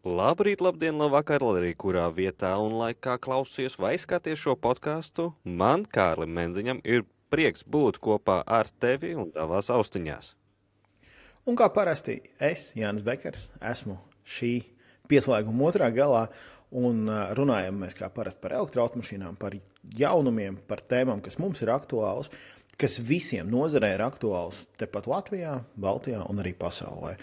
Labrīt, labdien, labvakar, lai arī kurā vietā un laikā klausies vai skaties šo podcastu. Man, Kārlim Menziņam, ir prieks būt kopā ar tevi un tavās austiņās. Un kā parasti, es, Jānis Bekers, esmu šī pieslēguma otrā galā un runājam mēs kā parasti par elektroautomašīnām, par jaunumiem, par tēmām, kas mums ir aktuāls, kas visiem nozarē ir aktuāls tepat Latvijā, Baltijā un arī pasaulē.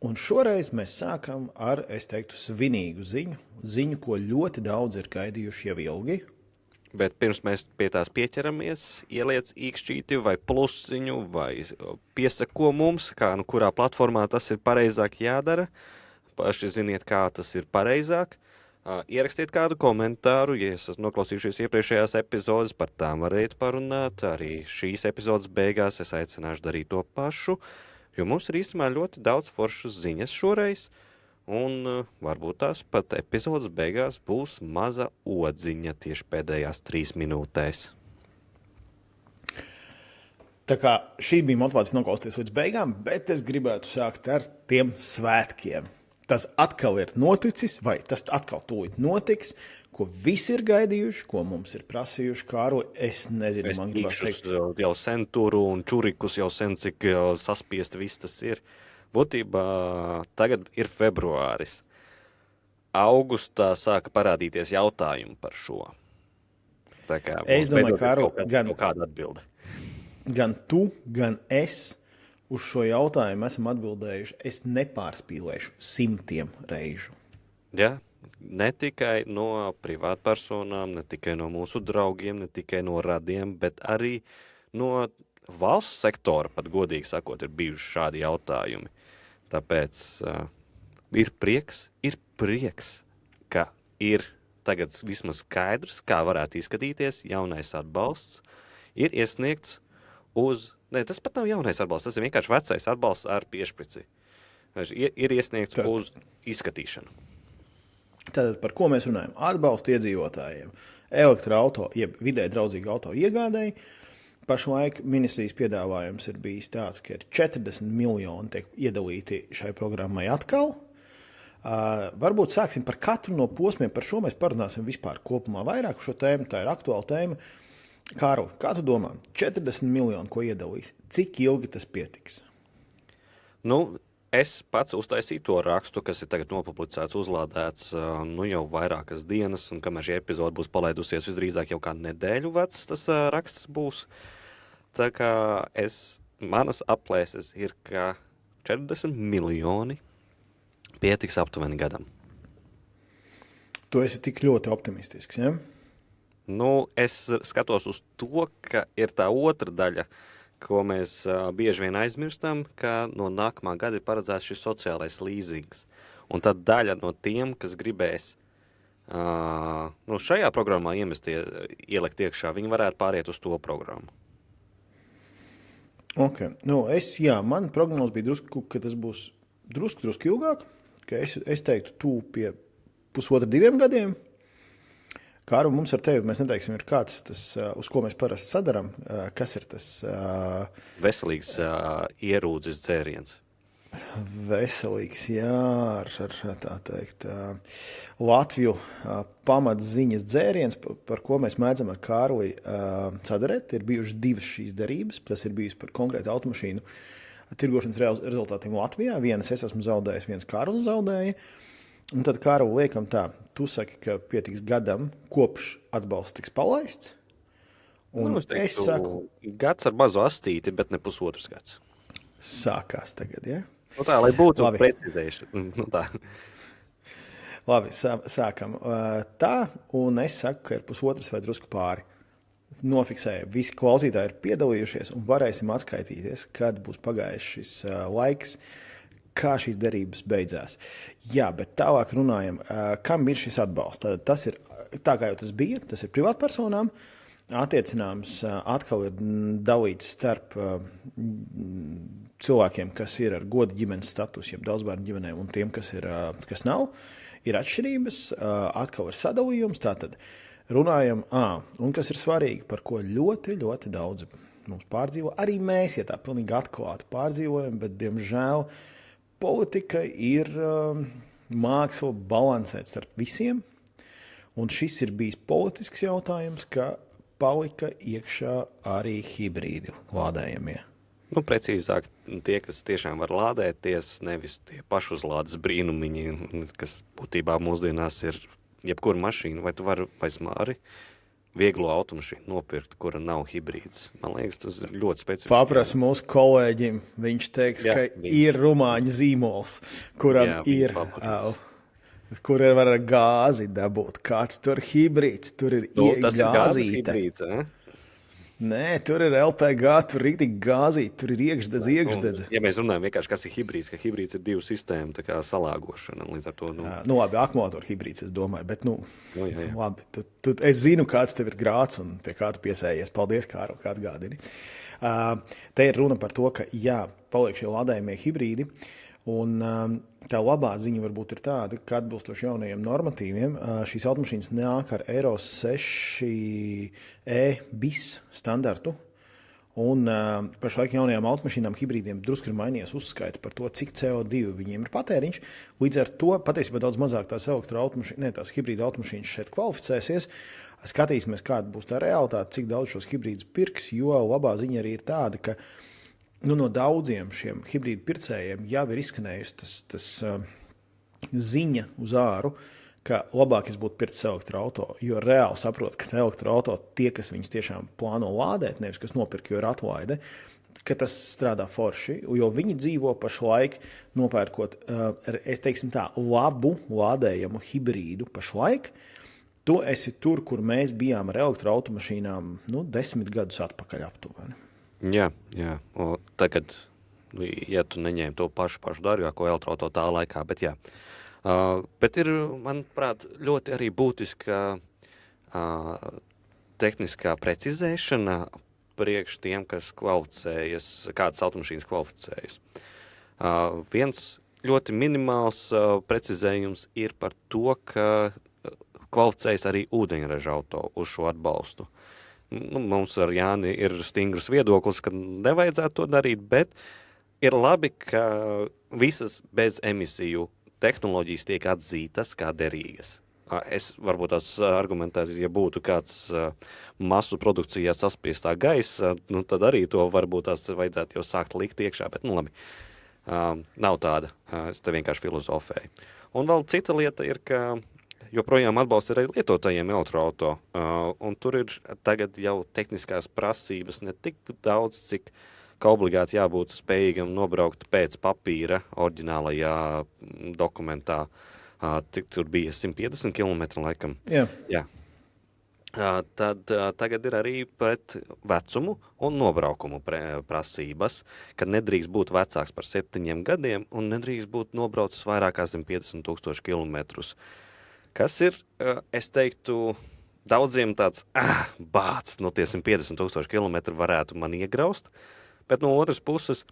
Un šoreiz mēs sākam ar, es teiktu, svinīgu ziņu, ko ļoti daudz ir gaidījuši jau ilgi. Bet pirms mēs pie tās pieķeramies, ieliec īkšķīti vai plusiņu vai piesako mums, kā nu kurā platformā tas ir pareizāk jādara. Paši ziniet, kā tas ir pareizāk. Ierakstiet kādu komentāru, ja esat noklausījušies iepriekšējās epizodes, par tām varētu parunāt. Arī šīs epizodes beigās es aicināšu darīt to pašu, jo mums ir īstenībā ļoti daudz foršas ziņas šoreiz. Un varbūt tās pat epizodes beigās būs maza odziņa tieši pēdējās 3 minūtēs. Tā kā šī bija motivācija noklausīties līdz beigām, bet es gribētu sākt ar tiem svētkiem. Tas atkal ir noticis, vai tas atkal tūlīt notiks, ko visi ir gaidījuši, ko mums ir prasījuši. Kāro, es nezinu, man gribas teikt. Jau sen turu un čurikus jau sen, cik saspiest viss tas ir. Būtībā tagad ir februāris. Augustā sāka parādīties jautājumi par šo. Tā kā es domāju, Kāro, kāda atbilde. Gan tu, gan es uz šo jautājumu esam atbildējuši. Es nepārspīlēšu 100 reižu. Ja? Ne tikai no privātpersonām, ne tikai no mūsu draugiem, ne tikai no radiem, bet arī no valsts sektora, pat godīgi sakot, ir bijuši šādi jautājumi. Tāpēc ir prieks, ka ir tagad vismaz skaidrs, kā varētu izskatīties jaunais atbalsts. Ir iesniegts tas pat nav jaunais atbalsts, tas ir vienkārši vecais atbalsts ar piešprici. Ir iesniegts uz izskatīšanu. Tātad par ko mēs runājam? Atbalstu iedzīvotājiem, elektroauto, jeb vidē draudzīgu auto iegādēji. Pašlaik ministrijas piedāvājums ir bijis tāds, ka ir 40 miljoni tiek iedalīti šai programmai atkal. Varbūt sāksim par katru no posmiem, par šo mēs parunāsim vispār kopumā vairāk šo tēmu, tā ir aktuāla tēma. Kāro, kā tu domā, 40 miljoni, ko iedalīs, cik ilgi tas pietiks? Es pats uztaisīju to rakstu, kas ir tagad nopublicēts, uzlādēts jau vairākas dienas, un kamēr šī epizode būs palaidusies, visdrīzāk jau kā nedēļu vecs tas raksts būs. Tā kā manas aplēses ir, ka 40 miljoni pietiks aptuveni gadam. Tu esi tik ļoti optimistisks, ja? Es skatos uz to, ka ir tā otra daļa, ko mēs bieži vien aizmirstam, ka no nākamā gada ir paredzēts šis sociālais līzings. Un tad daļa no tiem, kas gribēs šajā programmā ielikt iekšā, viņi varētu pāriet uz to programmu. Ok. Man prognozes bija drusku, ka tas būs drusku ilgāk, ka es teiktu tu pie 1,5–2 gadiem. Kāru, mums ar tevi, mēs neteiksim, ir kāds tas, uz ko mēs parasti sadaram, kas ir tas... Veselīgs ierūdzes dzēriens. Veselīgs, jā, ar tā teikt, Latviju pamatziņas dzēriens, par ko mēs mēdzam ar Kārli sadarēt. Ir bijušas 2 šīs derības, tas ir bijis par konkrētu automašīnu tirgošanas rezultātiem Latvijā. Vienas es esmu zaudējis, viens Kārlis zaudēja. Un tad, Kārli, liekam tā, tu saki, ka pietiks gadam, kopš atbalsts tiks palaists. Un es saku... Gads ar mazu astīti, bet ne 1,5 gads. Sākās tagad, ja? Tā, lai būtu precizējuši. Tā. Labi, sākam. Tā, un es saku, ka ir 1,5 vai drusku pāri. Nofiksēju, visi klausītāji ir piedalījušies un varēsim atskaitīties, kad būs pagājis šis laiks, kā šīs derības beidzās. Jā, bet tālāk runājam, kam ir šis atbalsts. Tātad tas ir, tā kā jau tas bija, tas ir privātpersonām, attiecināms atkal ir dalīts starp cilvēkiem, kas ir ar goda ģimenes status, jeb daudzbērnu ģimenēm, un tiem, kas nav. Ir atšķirības, atkal ir sadalījums, tātad runājam, un kas ir svarīgi, par ko ļoti, ļoti daudz mums pārdzīvo. Arī mēs, ja tā pilnīgi atklāti pārdzīvojam, bet, diemžēl, politika ir mākslu balansēt starp visiem. Un šis ir bijis politisks jautājums, ka palika iekšā arī hibrīdi lādējamie. Nu, precīzāk, tie, kas tiešām var lādēties, nevis tie pašuzlādes brīnumiņi, kas būtībā mūsdienās ir jebkura mašīna, vai tu vari Māri vieglo automašīnu nopirkt, kura nav hibrīds. Man liekas, tas ir ļoti specifisks. Paprasa mūsu kolēģim, viņš teiks, ka ir rumāņu zīmols, kuram ir, kur var ar gāzi dabūt. Kāds tur hibrīds, tur ir tas ir gāzes hibrīds, Nē, tur ir LPG, tur ir rītīgi gāzīt, tur ir iekšdedze. Ja mēs runājam vienkārši, kas ir hibrīds, ka hibrīds ir divu sistēmu tā kā salāgošana, līdz ar to, labi, akumulotoru hibrīds, es domāju, bet, labi, es zinu, kāds tev ir grāts un pie kā tu piesējies. Paldies, Kārl, kā atgādini. Te ir runa par to, ka, paliek šie lādējumie hibrīdi, un tā labā ziņa varbūt ir tāda, ka atbilstoši jaunajiem normatīviem šīs automašīnas nāk ar Euro 6 bis standartu, un pašlaik jaunajām automašīnām hibrīdiem drusku ir mainījies uzskaita par to, cik CO2 viņiem ir patēriņš. Līdz ar to patiesībā daudz mazāk tās tās hibrīda automašīnas šeit kvalificēsies. Skatīsimies, kāda būs tā realitāte, cik daudz šos hibrīdus pirks, jo labā ziņa arī ir tāda, ka no daudziem šiem hibrīdu pircējiem jau ir izskanējusi tas ziņa uz āru, ka labākais būtu pirkt elektroauto, jo reāli saprot, ka elektroauto tie, kas viņus tiešām plāno lādēt, nevis kas nopirk, jo ir atlaide, ka tas strādā forši, jo viņi dzīvo pašlaik nopērkot, labu lādējamu hibrīdu pašlaik. Tu esi tur, kur mēs bijām ar elektroautomašīnām 10 gadus atpakaļ aptuveni. Jā. O tagad, ja tu neņēmi to pašu dārgāko elektroauto tā laikā, bet jā. Bet ir, manuprāt, ļoti arī būtiska tehniskā precizēšana priekš tiem, kas kvalificējas, kādas automašīnas kvalificējas. Viens ļoti minimāls precizējums ir par to, ka kvalificējas arī ūdeņraža auto uz šo atbalstu. Mums ar Jāni ir stingrs viedoklis, ka nevajadzētu to darīt, bet ir labi, ka visas bez emisiju tehnoloģijas tiek atzītas kā derīgas. Es varbūt tās argumentēju, ja būtu kāds masu produkcijā saspiestā gaisa, tad arī to varbūt tās vajadzētu jau sākt likt iekšā, bet labi, nav tāda, es te vienkārši filozofēju. Un vēl cita lieta ir, ka joprojām atbalsta arī lietotajiem elektroauto, un tur ir tagad jau tehniskās prasības ne tik daudz, cik ka obligāti jābūt spējīgam nobraukt pēc papīra oriģinālajā dokumentā. Tur bija 150 km laikam. Jā. Tad tagad ir arī pret vecumu un nobraukumu prasības, ka nedrīkst būt vecāks par 7 gadiem un nedrīkst būt nobraucis vairāk kā 150 000 kilometrus. Kas ir, es teiktu, daudziem tāds bāts, tie 150 000 kilometru varētu man iegraust, bet no otras puses,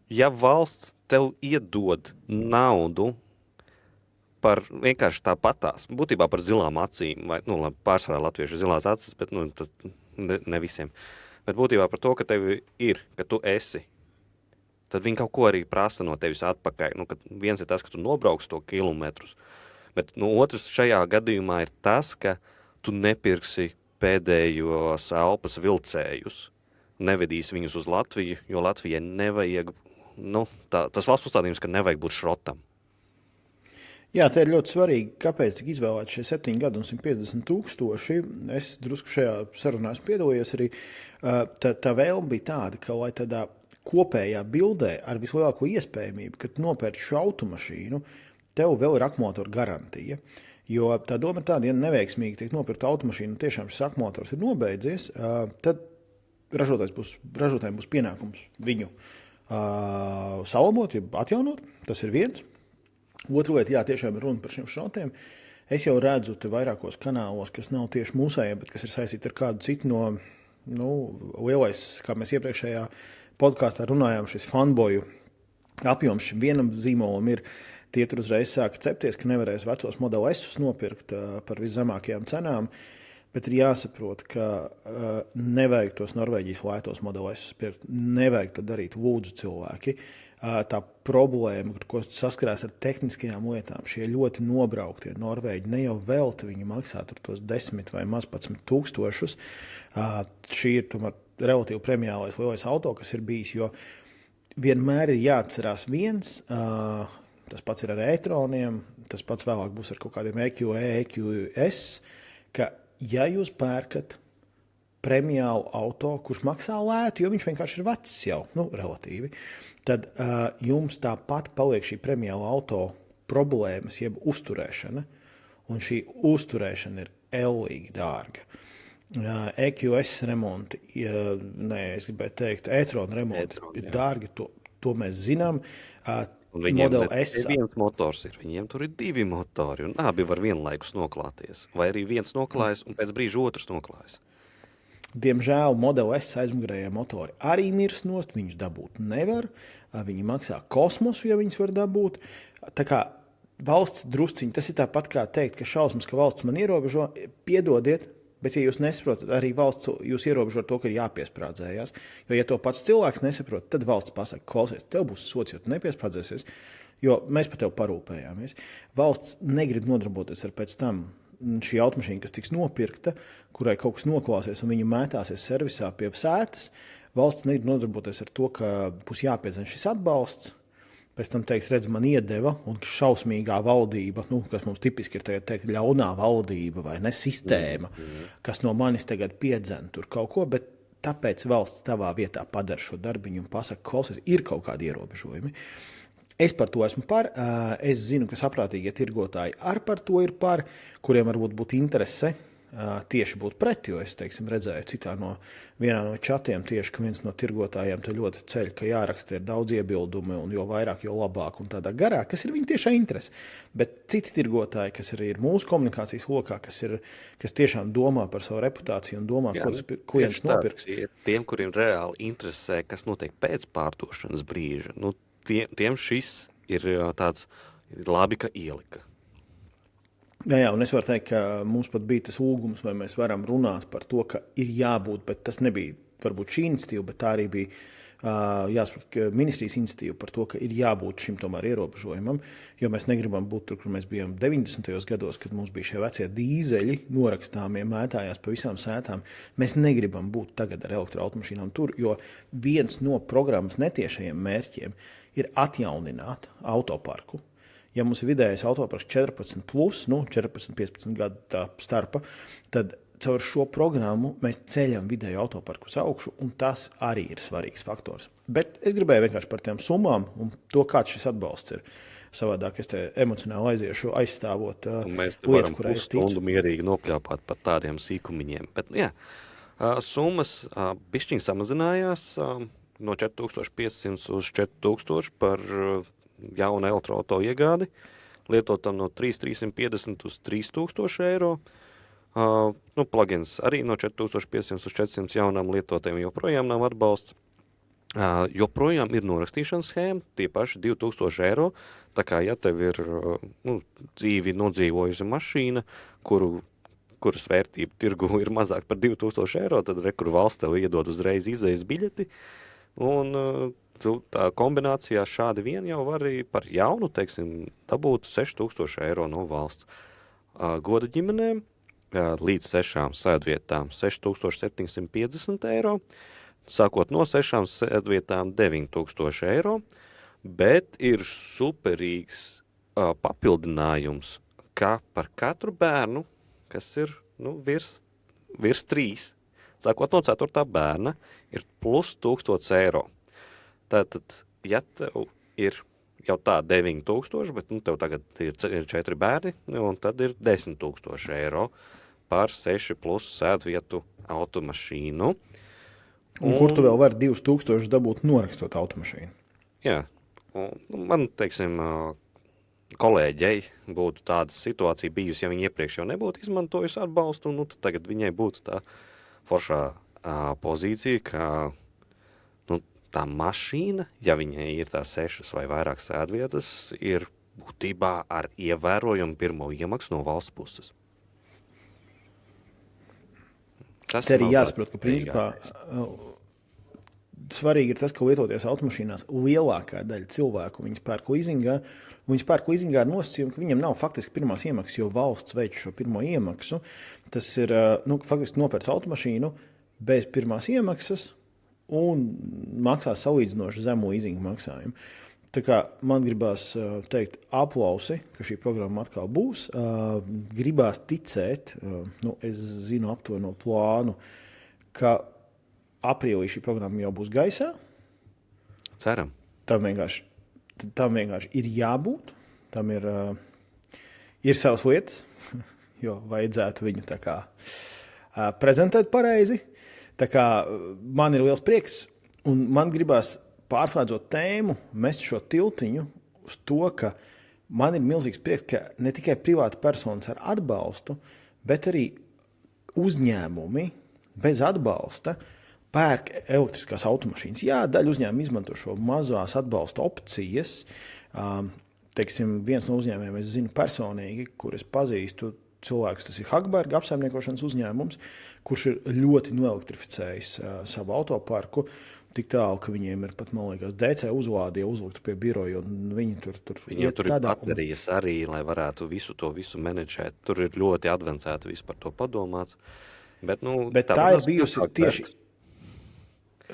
ja valsts tev iedod naudu par vienkārši tāpatās, būtībā par zilām acīm, vai, pārsvarā latviešu zilās acis, bet ne visiem, bet būtībā par to, ka tev ir, ka tu esi, tad viņi kaut ko arī prasa no tevis atpakaļ. Kad viens ir tas, ka tu nobrauks to kilometrus, bet otrs šajā gadījumā ir tas, ka tu nepirksi pēdējos elpas vilcējus, nevedīsi viņus uz Latviju, jo Latvijai nevajag, tas valsts uzstādījums, ka nevajag būt šrotam. Jā, te ir ļoti svarīgi, kāpēc tika izvēlēti šie 7 gadi un 150 000. Es drusku šajā sarunā esmu piedalījies arī. Tā vēlme bija tāda, ka lai tādā kopējā bildē ar vislielāko iespējamību, kad nopērci šo automašīnu, tev vēl ir akumulātora garantija. Jo tā doma ir tāda, ja neveiksmīgi tiek nopirkta automašīna un tiešām šis akumulators ir nobeidzies, tad ražotājiem būs pienākums viņu salabot, atjaunot. Tas ir viens. Otra lieta, tiešām ir runa par šiem šrotiem. Es jau redzu te vairākos kanālos, kas nav tieši mūsējie, bet kas ir saistīti ar kādu citu lielais, kā mēs iepriekšējā podkāstā runājām, šis fanboju apjoms vienam zīmolam ir. Tie tur uzreiz sāka cepties, ka nevarēs vecos Model S nopirkt par viszemākajām cenām. Bet ir jāsaprot, ka nevajag tos Norvēģijas lētos modeļus pirkt. Nevajag to darīt, lūdzu, cilvēki. Tā problēma, ar ko saskarās ar tehniskajām lietām, šie ļoti nobrauktie Norvēģi, ne jau velti viņi maksā tos 10 vai maz 11 tūkstošus. Šī ir tomēr relatīvi premiālais lielais auto, kas ir bijis, jo vienmēr ir jāatcerās viens, tas pats ir ar e-troniem, tas pats vēlāk būs ar kaut kādiem EQE, EQS, ka ja jūs pērkat premiālu auto, kurš maksā lētu, jo viņš vienkārši ir vecs jau, relatīvi, tad jums tāpat paliek šī premiāla auto problēmas, jeb uzturēšana, un šī uzturēšana ir ellīgi dārga. EQS remonti, es gribēju teikt, e-trona remonti ir dārgi, to mēs zinām. Un viņiem viens motors ir, viņiem tur ir 2 motori, un abi var vienlaikus noklāties. Vai arī viens noklājas, un pēc brīža otrs noklājas. Diemžēl Model S aizmugurējie motori arī mirs nost, viņus dabūt nevar. Viņi maksā kosmosu, ja viņus var dabūt. Tā kā valsts drusciņi, tas ir tāpat kā teikt, ka šausmas, ka valsts man ierobežo, piedodiet, bet, ja jūs nesaprotat, arī valsts jūs ierobežo to, ka ir jāpiesprādzējās. Jo, ja to pats cilvēks nesaprot, tad valsts pasaka, klausies, tev būs sots, jo tu nepiesprādzēsies, jo mēs par tevi parūpējāmies. Valsts negrib nodarboties ar pēc tam šī automašīna, kas tiks nopirkta, kurai kaut kas noklāsies un viņa mētāsies servisā pie sētas. Valsts negrib nodarboties ar to, ka būs jāpiedzen šis atbalsts. Pēc tam teiks, redz, man iedeva, un šausmīgā valdība, kas mums tipiski ir tagad teikt, ļaunā valdība vai ne sistēma, kas no manis tagad piedzen tur kaut ko, bet tāpēc valsts tavā vietā padara šo darbiņu un pasaka, klausies, ir kaut kādi ierobežojumi. Es par to esmu par. Es zinu, ka saprātīgie tirgotāji ar par to ir par, kuriem varbūt būtu interese tieši būt pret, jo es, redzēju vienā no čatiem tieši, ka viens no tirgotājiem te ļoti ceļ, ka jāraksta ir daudz iebildumi un jo vairāk, jo labāk un tādā garā, kas ir viņa tiešā interese. Bet citi tirgotāji, kas arī ir mūsu komunikācijas lokā, kas tiešām domā par savu reputāciju un domā, ko viens nopirks. Tiem, kuriem reāli interesē, kas notiek pēc pārdošanas brīža, tiem šis ir tāds labi, ka ielika. Jā, un es varu teikt, ka mums pat bija tas lūgums, vai mēs varam runāt par to, ka ir jābūt, bet tas nebija varbūt šī iniciatīva, bet tā arī bija jāsaprot, ministrijas iniciatīva par to, ka ir jābūt šim tomēr ierobežojumam, jo mēs negribam būt tur, kur mēs bijām 90. gados, kad mums bija šie vecie dīzeļi norakstāmie, mētājās pa visām sētām. Mēs negribam būt tagad ar elektroautomašīnām tur, jo viens no programmas netiešajiem mērķiem ir atjaunināt autoparku. Ja mums ir vidējais autoparks 14+, 14-15 gadu tā starpa, tad caur šo programmu mēs ceļam vidēju autoparku uz augšu, un tas arī ir svarīgs faktors. Bet es gribēju vienkārši par tām summām un to, kāds šis atbalsts ir. Savādāk es te emocionāli aiziešu aizstāvot lietu, kurai es ticu. Mēs pusstundu mierīgi nopļāpāt par tādiem sīkumiņiem. Bet, summas bišķiņ samazinājās no 4500 uz 4000 par jaunu elektroauto iegādi, lietotam no 350 uz 3000 eiro. Plugins arī no 4500 uz 400 jaunām lietotiem joprojām nav atbalsts. Joprojām ir norakstīšanas schēma, tie paši 2000 eiro. Tā kā, ja tev ir dzīvi nodzīvojusi mašīna, kuras vērtība tirgu ir mazāk par 2000 eiro, tad kur valsts tev iedod uzreiz izejas biļeti. Un tā kombinācijā šādi vien jau var arī par jaunu, dabūt 6000 eiro no valsts. Goda ģimenēm līdz 6 sēdvietām 6750 eiro, sākot no 6 sēdvietām 9000 eiro, bet ir superīgs papildinājums, ka par katru bērnu, kas ir virs 3, sākot no 4. bērna, ir plus 1000 eiro. Tātad, ja tev ir jau tā 9000, bet tev tagad ir 4 bērni, un tad ir 10,000 eiro par 6+ sēdvietu automašīnu. Un kur tu vēl vari 2000 dabūt norakstot automašīnu? Jā, un man, kolēģei būtu tāda situācija bijusi, ja viņa iepriekš jau nebūtu izmantojusi atbalstu, tad tagad viņai būtu tā foršā pozīcija, ka tā mašīna, ja viņai ir tā 6 vai vairāk sēdvietas, ir būtībā ar ievērojumu pirmo iemaksu no valsts puses. Tas te arī manuprāt, jāsaprot, ka principā svarīgākais. svarīgi ir tas, ka lietoties automašīnās lielākā daļa cilvēku viņas pērk līzingā. Viņas pērk līzingā ar nosacījumu, ka viņam nav faktiski pirmās iemaksas, jo valsts veic šo pirmo iemaksu. Tas ir faktiski nopērts automašīnu bez pirmās iemaksas un maksā salīdzinoši zemu līzingu maksājumu. Tā kā man gribās teikt aplausi, ka šī programma atkal būs. Gribās ticēt, es zinu aptuveno plānu, ka aprīlī šī programma jau būs gaisā. Ceram. Tam vienkārši ir jābūt. Tam ir savas lietas, jo vajadzētu viņu tā kā prezentēt pareizi. Tā kā man ir liels prieks, un man gribās pārslēdzot tēmu, mest šo tiltiņu uz to, ka man ir milzīgs prieks, ka ne tikai privāti personas ar atbalstu, bet arī uzņēmumi bez atbalsta pērk elektriskās automašīnas. Jā, daļa uzņēmumi izmanto šo mazās atbalsta opcijas. Teiksim, viens no uzņēmumiem es zinu personīgi, kur es pazīstu cilvēkus, tas ir Hagberga apsaimniekošanas uzņēmums, kurš ir ļoti noelektrificējis savu autoparku, tik tālu, ka viņiem ir pat, man liekas, DC uzlādi jau uzliktu pie biroja, un viņi tur Viņiem tur ir baterijas arī, lai varētu visu menedžēt. Tur ir ļoti advancēti visu par to padomāts. Bet tā ir bijusi tieši...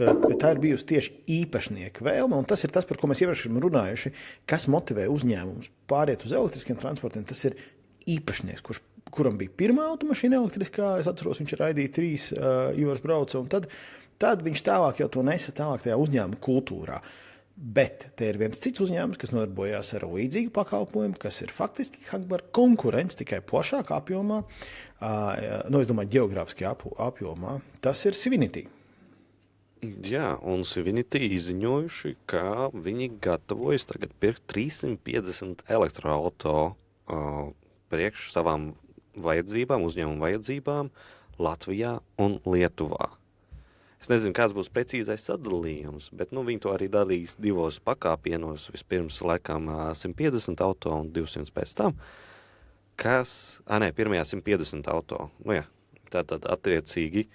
Bet tā ir bijusi tieši īpašnieka vēlme, un tas ir tas, par ko mēs iepriekš esam runājuši, kas motivē uzņēmumus pāriet uz elektriskiem transportiem. Tas ir īpašnieks, kuram bija pirmā automašīna elektriskā, es atceros, viņš ir ID3, Ivars brauca, un tad viņš tālāk jau to nesa tālāk tajā uzņēmuma kultūrā. Bet te ir viens cits uzņēmums, kas nodarbojās ar līdzīgu pakalpojumu, kas ir faktiski Hagberga konkurence tikai plašākā apjomā, es domāju, ģeogrāfiskajā apjomā. Tas ir Sivinity. Jā, un Sivinity izziņojuši, ka viņi gatavojas tagad pirkt 350 elektroauto priekš savām vajadzībām, uzņēmumu vajadzībām Latvijā un Lietuvā. Es nezinu, kāds būs precīzais sadalījums, bet viņi to arī darīs divos pakāpienos. Vispirms laikam 150 auto un 200 pēc tam. Pirmajā 150 auto. Tātad attiecīgi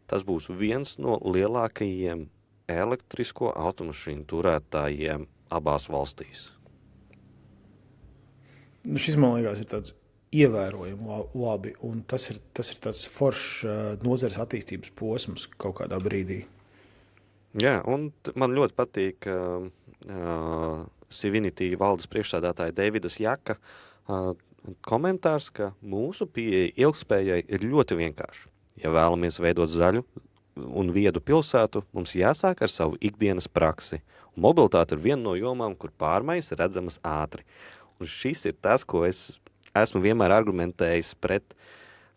tas būs viens no lielākajiem elektrisko automašīnu turētājiem abās valstīs. Šis, man liekas, ir tāds ievērojami labi, un tas ir tāds foršs nozares attīstības posms kaut kādā brīdī. Jā, un man ļoti patīk Sivinity valdes priekšsēdētāja Deividas Jaka komentārs, ka mūsu pieeja ilgspējai ir ļoti vienkārša. Ja vēlamies veidot zaļu un viedu pilsētu, mums jāsāk ar savu ikdienas praksi. Un mobilitāte ir viena no jomām, kur pārmaiņas ir redzamas ātri. Un šis ir tas, ko es esmu vienmēr argumentējis pret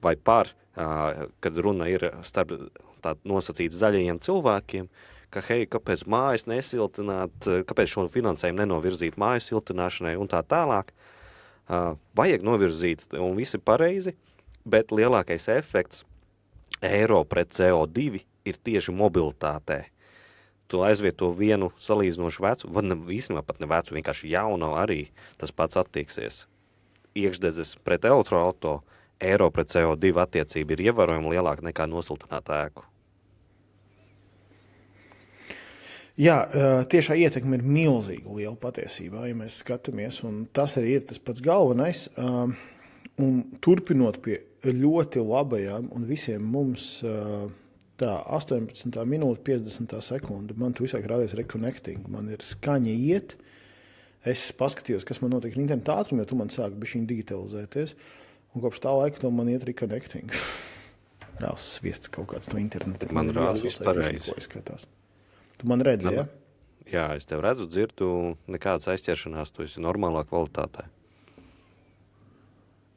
vai par, kad runa ir starp tā nosacīt zaļajiem cilvēkiem, ka, kāpēc mājas nesiltināt, kāpēc šo finansējumu nenovirzīt mājas siltināšanai un tā tālāk. Vajag novirzīt, un viss ir pareizi, bet lielākais efekts eiro pret CO2 ir tieši mobilitātē. Tu aizvieto vienu salīdzinošu vecu, vai īstenībā pat ne vecu, vienkārši jaunu arī tas pats attieksies. Iekšdedzes pret elektroauto, eiro pret CO2 attiecība ir ievērojami lielāka nekā nosiltināta ēku. Jā, tiešā ietekme ir milzīga liela patiesībā, ja mēs skatāmies, un tas arī ir tas pats galvenais. Un turpinot pie ļoti labajām un visiem mums 18 minūte 50 sekunde, man tu visāk rādījās reconnecting, man ir skaņa iet, es paskatījos, kas man notiek ar internetu ātrumu, jo tu man sāki bišķiņ digitalizēties, un kopš tā laika to man iet reconnecting. Rāvs sviests kaut kāds no internetu. Man rāds vispārējais. Tu man redzi, ja? Jā, es tev redzu, dzirdu, nekādas aizķeršanās, tu esi normālā kvalitātē.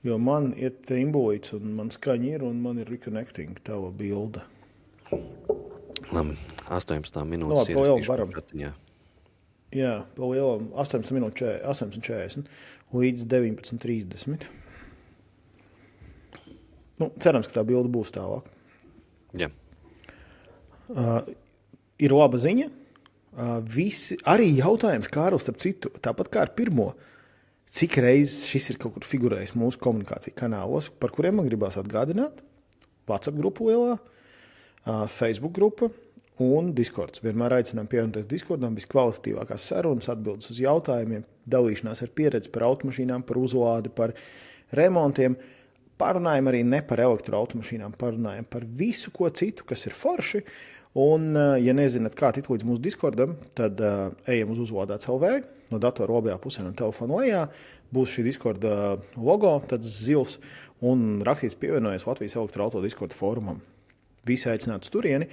Jo man iet imbolīts, un man skaņa ir, un man ir reconnecting tava bilde. Labi, 18 minūtes varam. Jā, pa lielam 18:40 līdz 19:30. Cerams, ka tā bilde būs tālāk. Jā. Ir laba ziņa. Visi, arī jautājums, Kārlis, starp citu, tāpat kā ar pirmo, cik reizes šis ir kaut kur figurējis mūsu komunikāciju kanālos, par kuriem man gribās atgādināt, WhatsApp grupu lielā, Facebook grupa un Discords. Vienmēr aicinām pievienoties Discordam, viskvalitatīvākās sarunas, atbildes uz jautājumiem, dalīšanās ar pieredzi par automašīnām, par uzlādi, par remontiem. Parunājam arī ne par elektroautomašīnām, parunājam par visu ko citu, kas ir forši. Un, ja nezināt, kā tikt līdz mūsu Discordam, tad ejam uz uzlādāts LV, no datora labajā pusē un telefona lejā. Būs šī Discorda logo, tāds zils, un rakstīts pievienojies Latvijas elektroauto Discorda fórumam. Visi aicinātu turieni.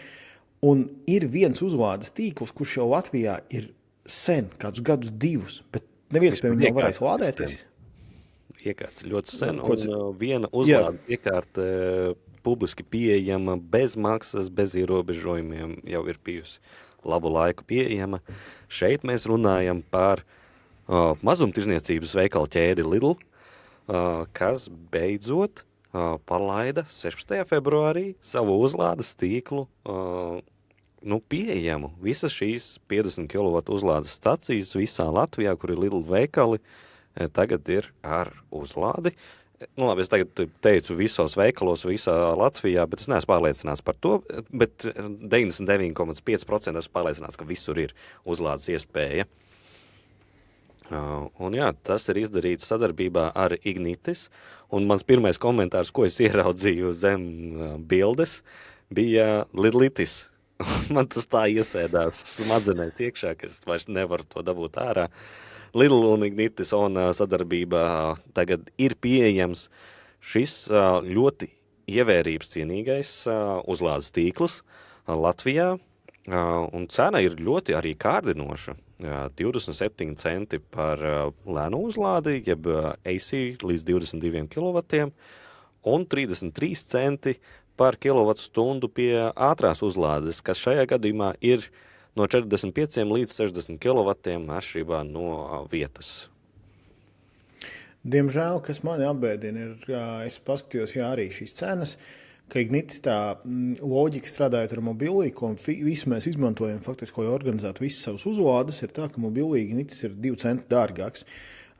Un ir viens uzlādes tīkls, kurš jau Latvijā ir sen, kādus gadus divus, bet neviens pie viņa varēs lādēties. Iekārts ļoti sen, un viena uzlādes iekārta publiski pieejama, bez maksas, bez ierobežojumiem, jau ir bijusi labu laiku pieejama. Šeit mēs runājam par mazumtirdzniecības veikalu ķēdi Lidl, kas beidzot palaida 16. februārī savu uzlādes tīklu pieejamu. Visas šīs 50 kW uzlādes stacijas visā Latvijā, kur ir Lidl veikali, tagad ir ar uzlādi. Labi, es tagad teicu visos veikalos, visā Latvijā, bet es neesmu pārliecināts par to, bet 99,5% esmu pārliecināts, ka visur ir uzlādes iespēja. Un jā, tas ir izdarīts sadarbībā ar Ignitis, un mans pirmais komentārs, ko es ieraudzīju zem bildes, bija Lidlitis. Man tas tā iesēdās smadzenēs iekšā, ka es vairs nevaru to dabūt ārā. Lidl un Ignitis un sadarbībā tagad ir pieejams šis ļoti ievērības cienīgais uzlādes tīkls Latvijā, un cena ir ļoti arī kārdinoša. 27 centi par lēnu uzlādi, jeb AC līdz 22 kW, un 33 centi par kilovatstundu pie ātrās uzlādes, kas šajā gadījumā ir no 45 līdz 60 kW atšķirībā no vietas. Diemžēl, kas mani apbēdina, ir, es paskatījos, arī šīs cenas, ka Ignitis tā loģika strādājot ar mobilī, ko visu mēs izmantojam, faktiski, lai organizētu visas savas uzlādes, ir tā, ka mobilī Ignitis ir 2 centi dārgāks.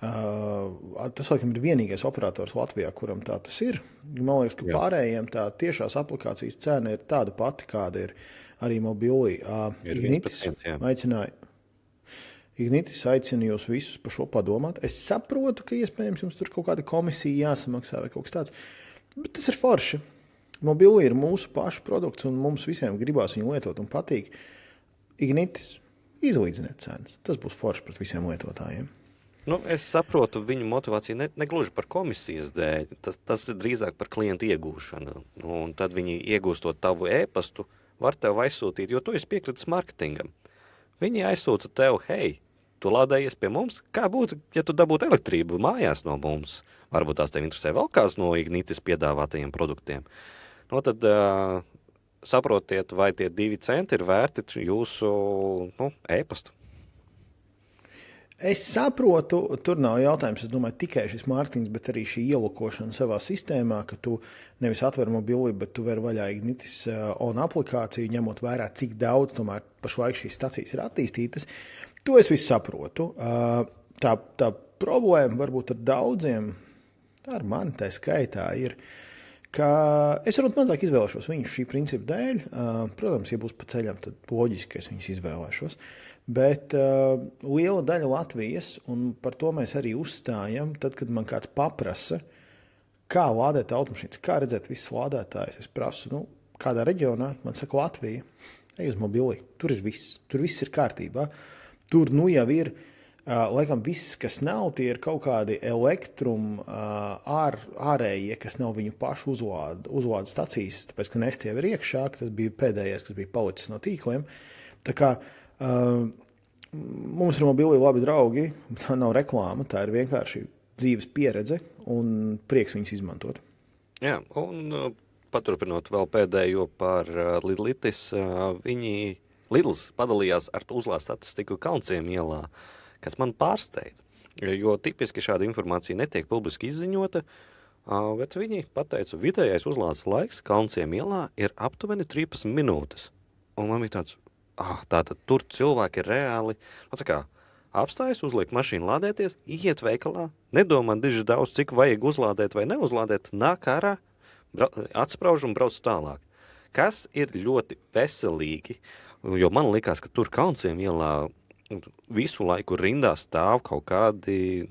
Tas, laikam, ir vienīgais operators Latvijā, kuram tā tas ir. Man liekas, ka pārējiem tā tiešās aplikācijas cena ir tāda pati, kāda ir arī mobilī. Ignitis aicina jūs visus par šo padomāt. Es saprotu, ka iespējams jums tur kaut kāda komisija jāsamaksā vai kaut kas tāds, bet tas ir forši. Mobilī ir mūsu pašu produkts un mums visiem gribās viņu lietot un patīk. Ignitis izlīdziniet cenas. Tas būs forši pret visiem lietotājiem. Es saprotu viņu motivāciju ne gluži par komisijas dēļ. Tas ir drīzāk par klientu iegūšanu. Un tad viņi iegūstot tavu e-pastu, var tev aizsūtīt, jo tu esi piekritis marketingam. Viņi aizsūta tev, hei, tu lādējies pie mums, kā būtu, ja tu dabūtu elektrību mājās no mums? Varbūt tās tev interesē vēl kāds no Ignitis piedāvātajiem produktiem. Tad saprotiet, vai tie 2 centi ir vērti jūsu e-pastu. Es saprotu, tur nav jautājums, es domāju, tikai šis mārketings, bet arī šī ielukošana savā sistēmā, ka tu nevis atver mobili, bet tu ver vaļā Ignitis on aplikāciju, ņemot vērā, cik daudz tomēr pašlaik šīs stacijas ir attīstītas. To es visu saprotu. Tā problēma varbūt ar daudziem, ar mani tā skaitā ir, ka es varbūt mazāk izvēlēšos viņus šī principa dēļ. Protams, ja būs pa ceļam, tad loģiski, ka es viņus izvēlēšos. Bet liela daļa Latvijas, un par to mēs arī uzstājam, tad, kad man kāds paprasa, kā lādēt automašīnas, kā redzēt visus lādētājus, es prasu, kādā reģionā, man saka Latvija, ej uz mobili, tur ir viss ir kārtībā. Tur jau ir, laikam viss, kas nav, tie ir kaut kādi ārējie, kas nav viņu pašu uzlādes stacijas, tāpēc, ka Neste jau ir iekšā, tas bija pēdējais, kas bija palicis no tīkliem. Tā kā mums ir mobili labi draugi, tā nav reklāma, tā ir vienkārši dzīves pieredze un prieks viņus izmantot. Jā, un paturpinot vēl pēdējo par Lidlitis, Lidls padalījās ar uzlādes statistiku Kalnciem ielā, kas man pārsteidz, jo tipiski šāda informācija netiek publiski izziņota, bet viņi pateica, vidējais uzlādes laiks Kalnciem ielā ir aptuveni 13 minūtes. Un man bija tāds, tātad tur cilvēki ir reāli, apstājas, uzliek mašīnu lādēties, iet veikalā, nedomā diži daudz, cik vajag uzlādēt vai neuzlādēt, nāk ārā, atsprauž un brauc tālāk. kas ir ļoti veselīgi, jo man likās, ka tur Kaunciem ielā visu laiku rindā stāv kaut kādi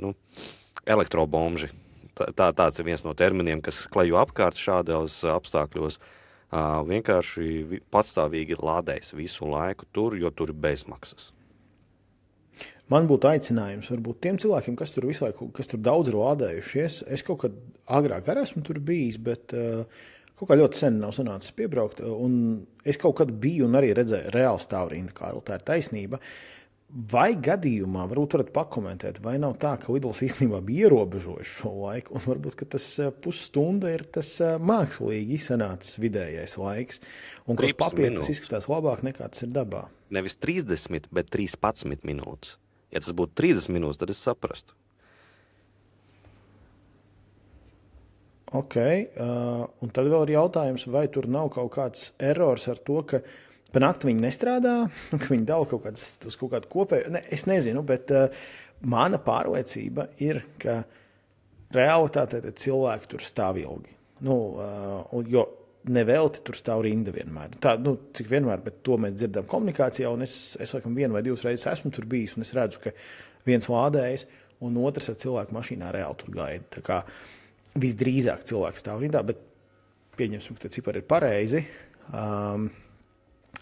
elektrobomži. Tāds ir viens no terminiem, kas klejo apkārt šādos apstākļos. Vienkārši patstāvīgi lādējas visu laiku tur, jo tur ir bezmaksas. Man būtu aicinājums varbūt tiem cilvēkiem, kas tur visu laiku, kas tur daudz ir lādējušies. Es kaut kad agrāk arī esmu tur bijis, bet kaut kā ļoti sen nav sanācis piebraukt. Un es kaut kad biju un arī redzēju reāli stāvrindu, Kārli, tā ir taisnība. Vai gadījumā, varbūt varat pakomentēt, vai nav tā, ka lidols īstenībā bija ierobežojis šo laiku, un varbūt, ka tas pusstunda ir tas mākslīgi sanācis vidējais laiks, un ka uz papīra tas izskatās labāk nekā tas ir dabā. Nevis 30, bet 13 minūtes. Ja tas būtu 30 minūtes, tad es saprastu. Ok, un tad vēl ir jautājums, vai tur nav kaut kāds errors ar to, ka pa nakti viņi nestrādā, ka viņi dala kaut kādu kopēju. Ne, es nezinu, bet mana pārliecība ir, ka realitātē cilvēki tur stāv ilgi. Jo nevelti tur stāv rinda vienmēr. Tā, cik vienmēr, bet to mēs dzirdam komunikācijā, un es laikam 1 vai 2 reizes esmu tur bijis, un es redzu, ka viens lādējas, un otrs ar cilvēku mašīnā reāli tur gaida. Tā kā visdrīzāk cilvēks stāv rindā, bet pieņemsim, ka tie cipari ir pareizi.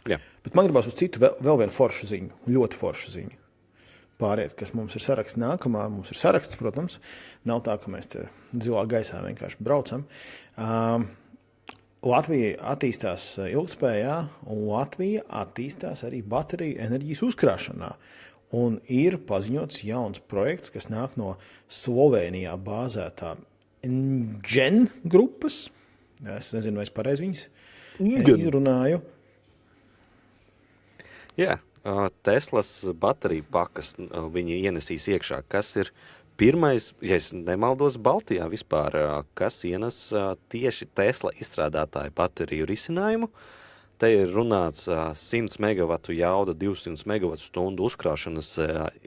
Jā. Bet man gribās uz citu vēl vienu foršu ziņu, ļoti foršu ziņu. Pāriet, kas mums ir saraksts nākamā. Mums ir saraksts, protams. Nav tā, ka mēs te zilā gaisā vienkārši braucam. Latvija attīstās ilgspējā, un Latvija attīstās arī bateriju enerģijas uzkrāšanā. Un ir paziņots jauns projekts, kas nāk no Slovenijā bāzētā Engen grupas. Es nezinu, vai es pareizi viņas izrunāju. Jā, Teslas bateriju pakas viņi ienesīs iekšā, kas ir pirmais, ja es nemaldos, Baltijā vispār, kas ienes tieši Tesla izstrādātāju bateriju risinājumu. Te ir runāts 100 megavatu jauda, 200 megavatu stundu uzkrāšanas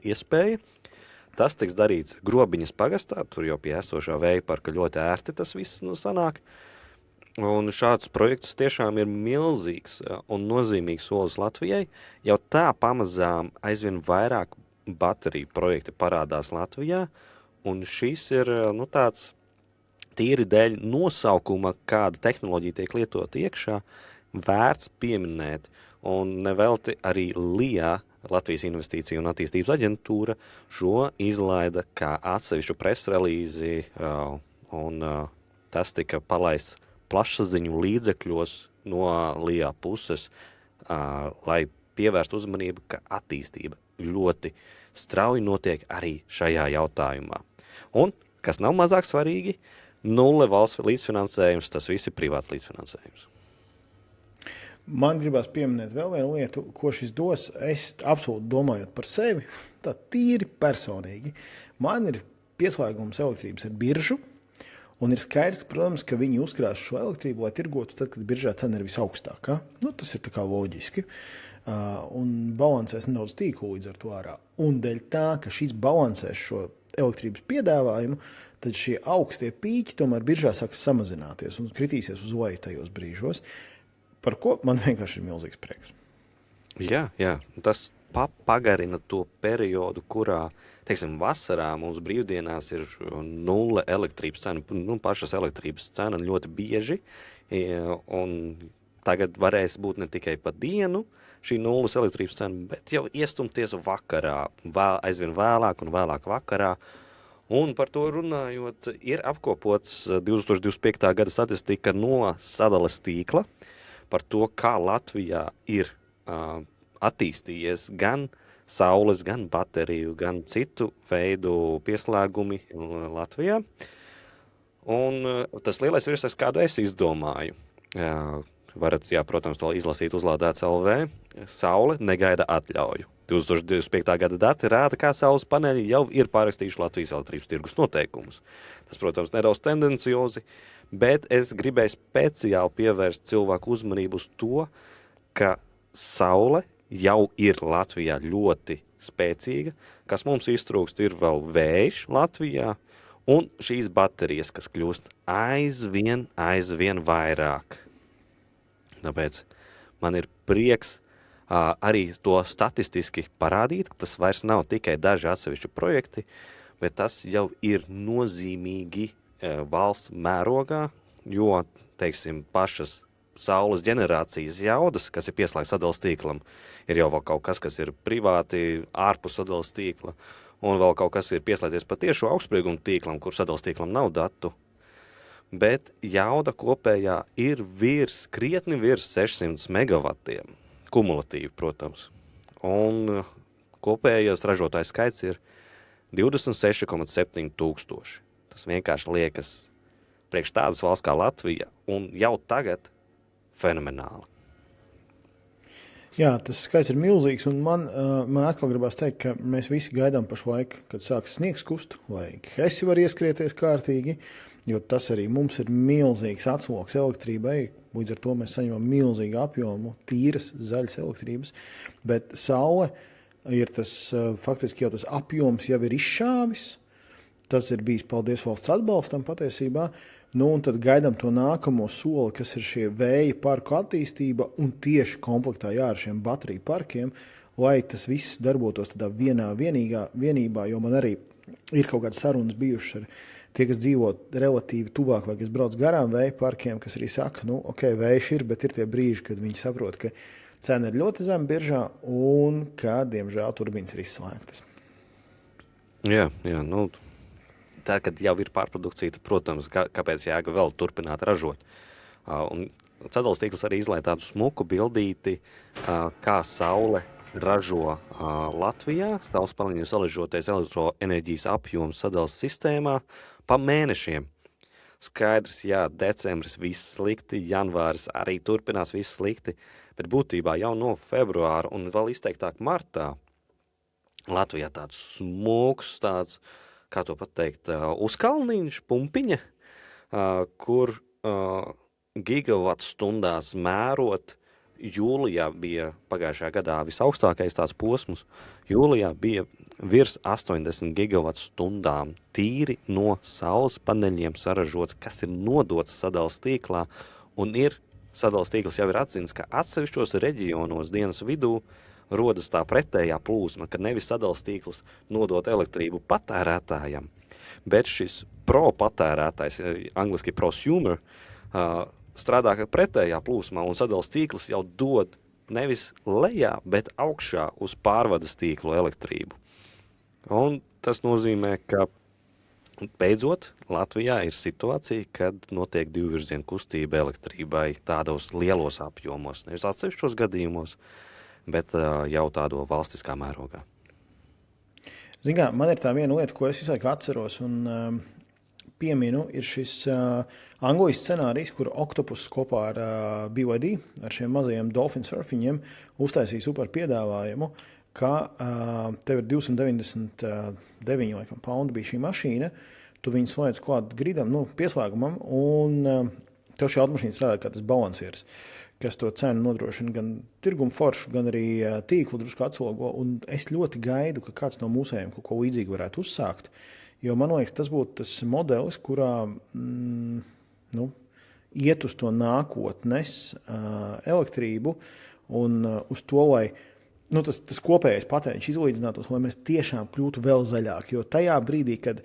iespēja. Tas tiks darīts Grobiņas pagastā, tur jau pie esošā vēja parka ļoti ērti tas viss sanāk. Un šāds projekts tiešām ir milzīgs un nozīmīgs solis Latvijai. Jau tā pamazām aizvien vairāk bateriju projekti parādās Latvijā, un šis ir tāds tīri dēļ nosaukuma, kāda tehnoloģija tiek lietota iekšā, vērts pieminēt. Un nevelti arī LIA, Latvijas Investīciju un attīstības aģentūra, šo izlaida kā atsevišķu presrelīzi, un tas tika palaists plašsaziņu līdzekļos no LIA puses, lai pievērstu uzmanību, ka attīstība ļoti strauji notiek arī šajā jautājumā. Un, kas nav mazāk svarīgi, 0 valsts līdzfinansējums, tas viss ir privāts līdzfinansējums. Man gribās pieminēt vēl vienu lietu, ko šis dos. Es absolūti domājot par sevi, tā tīri personīgi. Man ir pieslēgums elektrības ar biržu, un ir skaidrs, protams, ka viņi uzkrās šo elektrību, lai tirgotu tad, kad biržā cena ir visaugstākā. Tas ir tā kā loģiski. Un balansēs nedaudz tīklu līdz ar to ārā. Un dēļ tā, ka šis balansēs šo elektrības piedāvājumu, tad šie augstie pīķi tomēr biržā sāks samazināties un kritīsies uz leju tajos brīžos, par ko man vienkārši ir milzīgs prieks. Jā, tas pagarina to periodu, kurā, teiksim, vasarā mums brīvdienās ir 0 elektrības cena, pašas elektrības cena ļoti bieži, un tagad varēs būt ne tikai pa dienu šī 0 elektrības cena, bet jau iestumties vakarā, aizvien vēlāk un vēlāk vakarā. Un par to runājot, ir apkopots 2025. gada statistika no sadales tīkla par to, kā Latvijā ir attīstījies gan saules, gan bateriju, gan citu veidu pieslēgumi Latvijā. Un tas lielais virsraksts, kādu es izdomāju, varat, protams, to izlasīt uzlādēts LV, saule negaida atļauju. 2025. gada dati rāda, kā saules paneļi jau ir pārrakstījuši Latvijas elektrības tirgus noteikumus. Tas, protams, nedaudz tendenciozi, bet es gribēju speciāli pievērst cilvēku uzmanību uz to, ka saule jau ir Latvijā ļoti spēcīga, kas mums iztrūkst ir vēl vējš Latvijā, un šīs baterijas, kas kļūst aizvien vairāk. Tāpēc man ir prieks arī to statistiski parādīt, ka tas vairs nav tikai daži atsevišķi projekti, bet tas jau ir nozīmīgi valsts mērogā, jo, teiksim, pašas saules ģenerācijas jaudas, kas ir pieslēgts sadales tīklam, ir jau vēl kaut kas, kas ir privāti ārpus sadales tīkla, un vēl kaut kas ir pieslēdzies pa tiešo augstsprieguma tīklam, kur sadales tīklam nav datu. Bet jauda kopējā ir krietni virs 600 megavatiem, kumulatīvi, protams. Un kopējais ražotājs skaits ir 26,7 tūkstoši. Tas vienkārši liekas priekš tādas valsts kā Latvija, un jau tagad fenomenāli. Jā, tas skaits ir milzīgs, un man atkal gribās teikt, ka mēs visi gaidām pašlaik, kad sāks sniegs kust, vai Hesi var ieskrieties kārtīgi, jo tas arī mums ir milzīgs atsloks elektrībai, līdz ar to mēs saņemam milzīgu apjomu tīras zaļas elektrības, bet saule ir tas, faktiski jau tas apjoms jau ir izšāvis, tas ir bijis paldies valsts atbalstam patiesībā, nu, un tad gaidām to nākamo soli, kas ir šie vēja parku attīstība un tieši komplektā ar šiem bateriju parkiem, lai tas viss darbotos tādā vienībā, jo man arī ir kaut kādas sarunas bijušas ar tie, kas dzīvo relatīvi tuvāk vai kas brauc garām vēja parkiem, kas arī saka, nu, ok, vējš ir, bet ir tie brīži, kad viņi saprot, ka cena ir ļoti zema biržā un ka, diemžēl, turbīnas ir izslēgtas. Jā, nu, tā, kad jau ir pārprodukcija, tad, protams, kāpēc jēga vēl turpināt ražot. Un sadales tīkls arī izlaiž tādu smuku bildīti, kā saule ražo Latvijā, saules paneļu saležoties elektroenerģijas apjoms sadales sistēmā pa mēnešiem. Skaidrs, jā, decembris viss slikti, janvāris arī turpinās viss slikti, bet būtībā jau no februāra un vēl izteiktāk martā Latvijā tāds smuks, tāds, kā to pateikt, uzkalniņš, pumpiņa, kur gigawatu stundās mērot, jūlijā bija pagājušajā gadā visaugstākais tās posms, jūlijā bija virs 80 gigawatu stundām tīri no saules paneļiem saražots, kas ir nodots sadales tīklā, un sadales tīkls jau ir atzinis, ka atsevišķos reģionos dienas vidū rodas tā pretējā plūsma, ka nevis sadales tīkls nodot elektrību patērētājam, bet šis patērētājs, angliski prosumer, strādā pretējā plūsmā, un sadales tīkls jau dod nevis lejā, bet augšā uz pārvades tīklu elektrību. Un tas nozīmē, ka beidzot Latvijā ir situācija, kad notiek divvirzienu kustība elektrībai tādos lielos apjomos, nevis atsevišķos gadījumos, bet jau tādo valstiskā mērogā. Zin kā, man ir tā viena lieta, ko es visu laiku atceros un pieminu, ir šis Anglijas scenārijs, kur Octopus kopā ar BYD, ar šiem mazajiem dolphin surfiņiem, uztaisīja super piedāvājumu, ka tev ir 299 laikam, poundu bija šī mašīna, tu viņu slēdz klāt gridam, pieslēgumam, un tev šī automašīna strādā kā tas balansieris, kas to cenu nodrošina gan tirgumu foršu, gan arī tīklu drusku atslogo, un es ļoti gaidu, ka kāds no mūsējiem kaut ko līdzīgi varētu uzsākt, jo man liekas, tas būtu tas modelis, kurā iet uz to nākotnes elektrību un uz to, lai tas kopējais patēriņš izlīdzinātos, lai mēs tiešām kļūtu vēl zaļāki, jo tajā brīdī, kad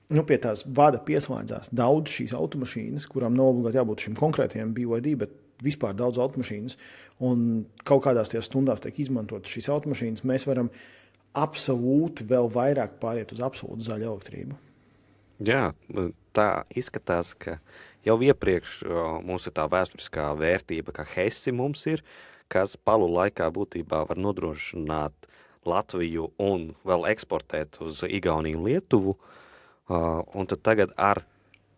pie tās vada pieslēdzās daudz šīs automašīnas, kurām nav obligāti jābūt šim konkrētajam BYD, bet vispār daudz automašīnas, un kaut kādās tajās stundās tiek izmantot šīs automašīnas, mēs varam absolūti vēl vairāk pāriet uz absolūtu zaļu elektrību. Jā, tā izskatās, ka jau iepriekš mums ir tā vēsturiskā vērtība, ka Hesi mums ir, kas palu laikā būtībā var nodrošināt Latviju un vēl eksportēt uz Igauniju un Lietuvu, un tad tagad ar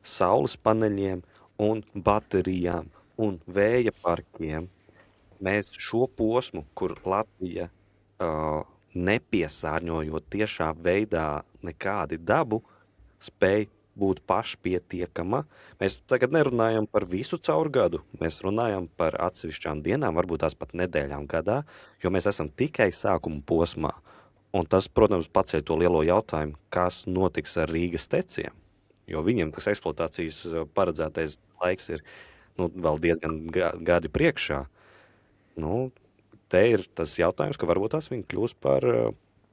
saules paneļiem un baterijām un vēja parkiem mēs šo posmu, kur Latvija nepiesārņojot tiešā veidā nekādi dabu, spēj būt pašpietiekama. Mēs tagad nerunājam par visu caur gadu, mēs runājam par atsevišķām dienām, varbūt tās pat nedēļām gadā, jo mēs esam tikai sākuma posmā. Un tas, protams, paceļ to lielo jautājumu, kas notiks ar Rīgas teciem, jo viņiem tas eksploatācijas paredzētais laiks ir vēl diezgan gadi priekšā. Nu, te ir tas jautājums, ka varbūt tās viņi kļūs par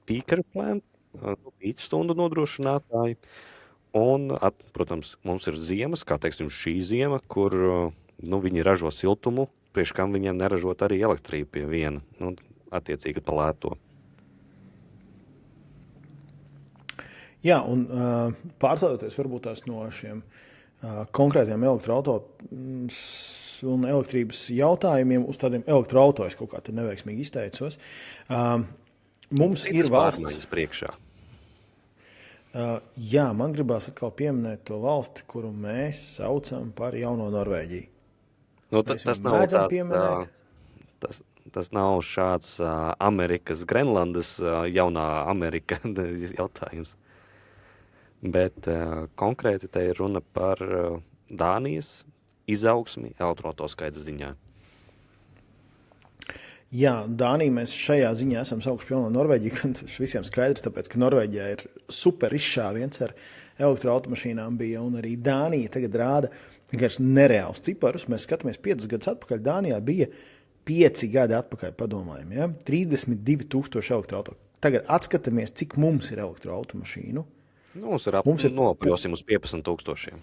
peaker plant, pīķu stundu nodrošinātāji. Un, protams, mums ir ziemas, kā teiksim šī ziema, kur viņi ražo siltumu, priekš kam viņiem neražot arī elektrību pie viena, attiecīgi pa lēto. Jā, un pārstāvoties varbūt tās no šiem konkrētiem elektroauto un elektrības jautājumiem uz tādiem elektroauto, es kaut kā te neveiksmīgi izteicos. Mums ir valsts priekšā. Jā, man gribās atkal pieminēt to valsti, kuru mēs saucam par jauno Norvēģiju. Tas nav šāds Amerikas, Grenlandes jaunā Amerika jautājums. Bet konkrēti te ir runa par Dānijas izaugsmi elektroauto skaita ziņā. Jā, Dāniju mēs šajā ziņā esam saukuši par jauno Norvēģiju, un tas visiem skaidrs, tāpēc, ka Norvēģijā ir super izšāviens ar elektroautomašīnām bija, un arī Dānija tagad rāda vienkārši nereāls ciparus. Mēs skatāmies 5 gadus atpakaļ, Dānijā bija 5 gadi atpakaļ, padomājam, ja? 32,000 elektroauto. Tagad atskatāmies, cik mums ir elektroautomašīnu. Mums ir nopaļosim uz 15,000.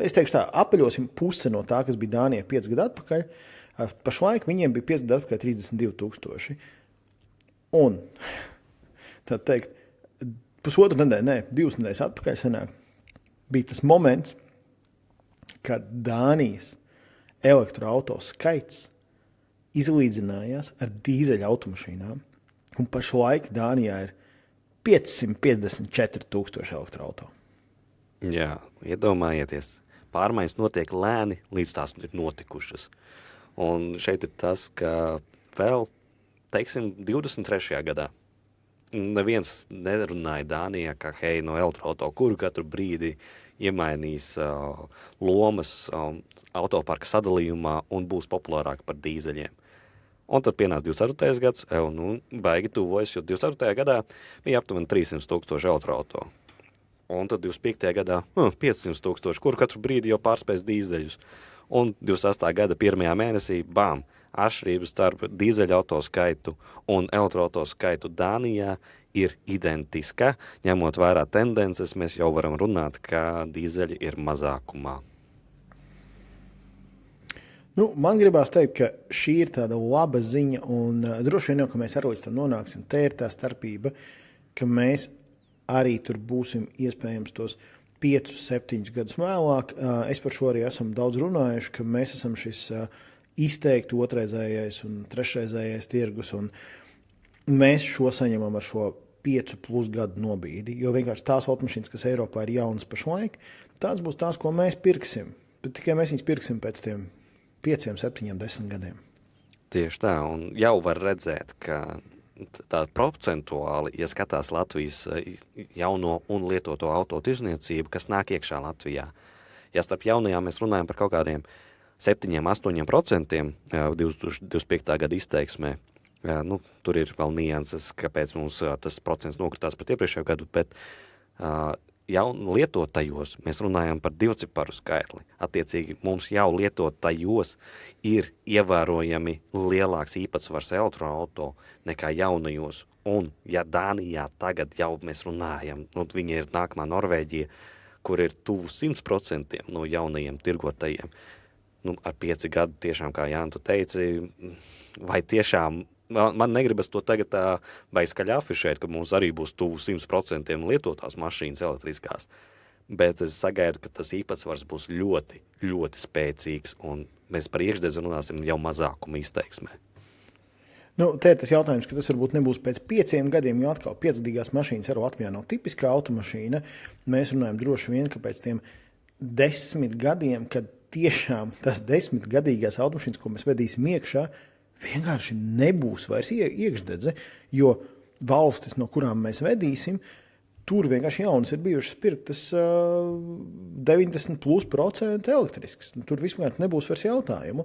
Es teikšu tā, apaļosim puse no tā, kas bija Dānijā 5 gadu atpakaļ. Pašlaik viņiem bija 5 gadu atpakaļ 32,000. Un, tā teikt, pusotru nedēļu, 2 nedēļas atpakaļ sanāk, bija tas moments, kad Dānijas elektroauto skaits izlīdzinājās ar dīzeļa automašīnām. Un pašlaik Dānijā ir 554,000 elektroauto. Jā, iedomājieties, pārmaiņas notiek lēni, līdz tās ir notikušas. Un šeit ir tas, ka vēl, teiksim, 23. gadā neviens nerunāja Dānijā, ka hei, no elektroauto, kuru katru brīdi iemainīs lomas autoparka sadalījumā un būs populārāk par dīzeļiem. Un tad pienāca 24. gads, baigi tuvojas, jo 24. gadā bija aptuveni 300,000 elektroauto. Un tad 25. gadā 500,000, kur katru brīdi jau pārspēs dīzeļus. Un 28. gada 1. mēnesī, bām, atšķirības starp dīzeļa auto skaitu un elektroauto skaitu Dānijā ir identiska. Ņemot vērā tendences, mēs jau varam runāt, ka dīzeļi ir mazākumā. Man gribās teikt, ka šī ir tāda laba ziņa, un droši vien jau, ka mēs arī līdz tam nonāksim. Te ir tā starpība, ka mēs arī tur būsim iespējams tos 5-7 gadus vēlāk. Es par šo arī esam daudz runājuši, ka mēs esam šis izteikti otrreizējais un trešreizējais tirgus, un mēs šo saņemam ar šo 5+ gadu nobīdi, jo vienkārši tās automašīnas, kas Eiropā ir jaunas pašlaik, tās būs tās, ko mēs pirksim. Bet tikai mēs viņus pirksim pēc tiem 5, 7, 10 gadiem. Tieši tā, un jau var redzēt, ka tā procentuāli, ja skatās Latvijas jauno un lietoto auto tirzniecību, kas nāk iekšā Latvijā. Ja starp jaunajām mēs runājam par kaut kādiem 7-8% 2025. gada izteiksmē, tur ir vēl nianses, kāpēc mums tas procents nokritās pret iepriekšējo gadu, bet lietotajos mēs runājam par 2-ciparu skaitli. Attiecīgi mums jau lietotajos ir ievērojami lielāks īpatsvars elektroauto nekā jaunajos. Un ja Dānijā tagad jau mēs runājam, viņi ir nākamā Norvēģija, kur ir tuvu 100% no jaunajiem tirgotajiem. Ar 5 gadu tiešām, kā Jāni, tu teici, vai tiešām man negribas to tagad vai skaļi afišēt, ka mums arī būs tuvu 100% lietotās mašīnas elektriskās. Bet es sagaidu, ka tas īpatsvars būs ļoti, ļoti spēcīgs, un mēs par iekšdedzi runāsim jau mazākuma izteiksmē. Te ir tas jautājums, ka tas varbūt nebūs pēc 5 gadiem, jo atkal 5-gadīgās mašīnas arī Latvijā nav tipiskā automašīna. Mēs runājam droši vien, ka pēc tiem 10 gadiem, kad tiešām tas 10-gadīgās automašīnas, ko mēs vedīsim iekšā, vienkārši nebūs vairs iekšdedze, jo valstis, no kurām mēs vedīsim, tur vienkārši jaunas ir bijušas pirktas 90+% elektriskas. Tur vispār nebūs vairs jautājumu.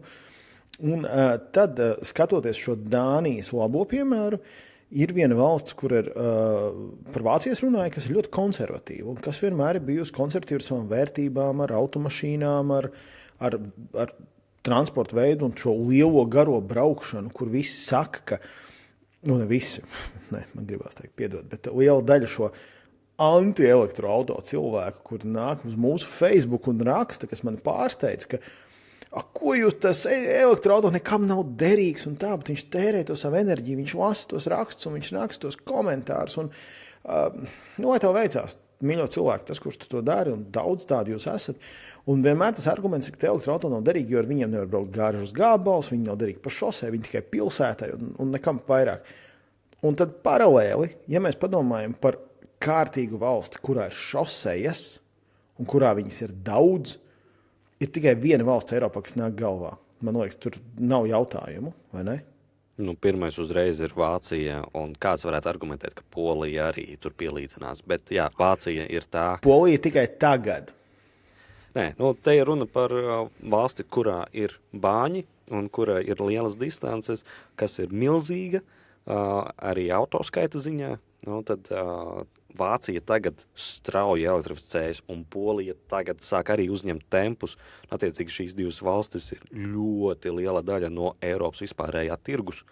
Un tad, skatoties šo Dānijas labo piemēru, ir viena valsts, kur ir par Vācijas runāja, kas ir ļoti konservatīva un kas vienmēr ir bijusi konservatīva ar savām vērtībām, ar automašīnām, ar ar transporta veidu un šo lielo garo braukšanu, kur visi saka, ka, nu ne visi, ne, man gribās teikt piedod, bet liela daļa šo anti-elektroauto cilvēku, kur nāk uz mūsu Facebook un raksta, kas man pārsteidz, ka ko jūs tas elektroauto nekam nav derīgs un tā, bet viņš tērē to savu enerģiju, viņš lasa tos rakstus un viņš raksta tos komentārus un, lai tev veicās, mīļo cilvēki, tas, kurš tu to dari un daudz tādu jūs esat. Un vienmēr tas arguments ir, ka elektroauto nav derīgi, jo ar viņiem nevar braukt gāžu uz gābals, viņi nav derīgi pa šosei, viņi tikai pilsētai un nekam vairāk. Un tad paralēli, ja mēs padomājam par kārtīgu valsti, kurā ir šosejas un kurā viņas ir daudz, ir tikai viena valsts Eiropā, kas nāk galvā. Man liekas, tur nav jautājumu, vai ne? Nu, pirmais uzreiz ir Vācija, un kāds varētu argumentēt, ka Polija arī tur pielīdzinās. Bet jā, Vācija ir tā. Polija tikai tagad. Nē, nu, te ir runa par valsti, kurā ir bāņi un kurā ir lielas distances, kas ir milzīga, arī autoskaita ziņā. Nu, tad Vācija tagad strauji elektrificējas, un Polija tagad sāk arī uzņemt tempus. Attiecīgi šīs divas valstis ir ļoti liela daļa no Eiropas vispārējā tirgus.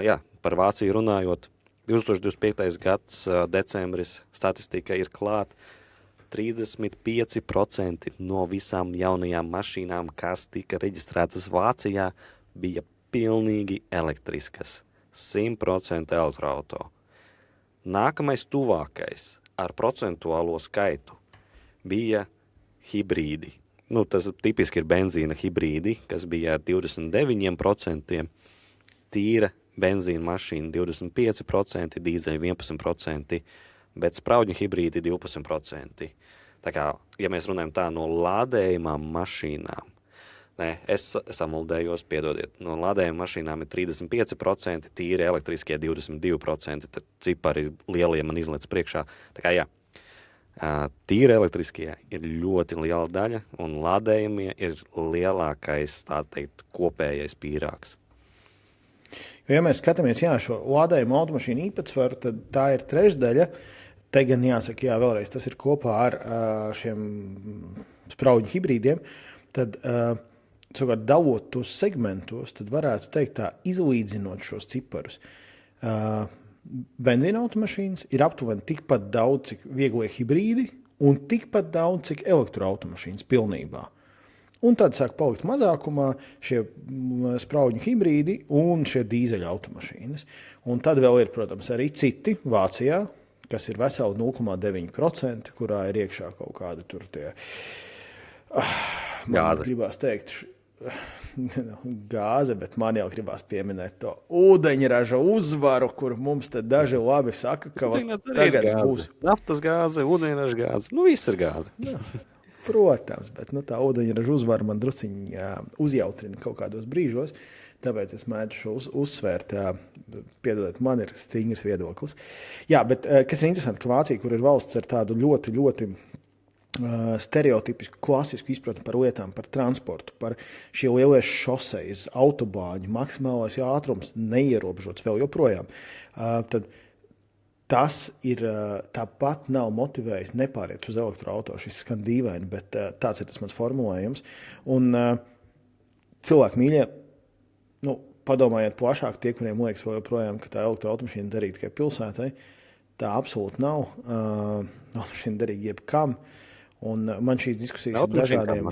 Jā, par Vāciju runājot, 2025. gads decembris statistika ir klāt. 35% no visām jaunajām mašīnām, kas tika reģistrētas Vācijā, bija pilnīgi elektriskas. 100% elektroauto. Nākamais tuvākais ar procentuālo skaitu bija hibrīdi. Nu, tas tipiski ir benzīna hibrīdi, kas bija ar 29%, tīra benzīna mašīna 25%, dīzeļa 11%, bet spraudņu hibrīdi 12%. Tā kā, ja mēs runājam tā no lādējumām mašīnām, es samuldējos, piedodiet, no lādējuma mašīnām ir 35%, tīri elektriskie 22%, tad cipari lielie man izlec priekšā. Tā kā jā, tīri elektriskie ir ļoti liela daļa, un lādējumie ir lielākais, tā teikt, kopējais pīrāgs. Jo, ja mēs skatāmies šo lādējumu automašīnu īpatsvaru, tad tā ir trešdaļa. Te gan jāsaka, vēlreiz tas ir kopā ar šiem spraudņu hibrīdiem. Tad, savukārt, dalot tos segmentos, tad varētu teikt tā, izlīdzinot šos ciparus. Benzīna automašīnas ir aptuveni tikpat daudz, cik vieglie hibrīdi, un tikpat daudz, cik elektroautomašīnas pilnībā. Un tad sāk palikt mazākumā šie spraudņu hibrīdi un šie dīzeļa automašīnas. Un tad vēl ir, protams, arī citi Vācijā, kas ir veseli 0,9%, kurā ir iekšā kaut kāda tur tie... Man gribās teikt... gāze, bet man jau gribās pieminēt to ūdeņraža uzvaru, kur mums te daži labi saka, ka tagad būs... Naftas gāze, ūdeņraža gāze, nu viss ir gāze. Jā, protams, bet tā ūdeņraža uzvara man drusciņi uzjautrina kaut kādos brīžos, tāpēc es mēģinu šo uzsvērt, piedodiet, man ir stingrs viedoklis. Jā, bet kas ir interesanti, ka Vācija, kur ir valsts ar tādu ļoti, ļoti stereotipisku, klasisku izpratni par lietām, par transportu, par šie lielie šosejas, autobāņu, maksimālais ātrums neierobežots vēl joprojām. Tad tas ir tāpat nav motivējis nepāriet uz elektroauto. Šis skan dīvaini, bet tāds ir tas mans formulējums. Un cilvēki mīļie, padomājiet plašāk tie, kuriem liekas vēl joprojām, ka tā elektroautomašīna derīga tikai pilsētai. Tā absolūti nav. Automašīna derīga jebkam. Un man šīs diskusijas ir dažādiem.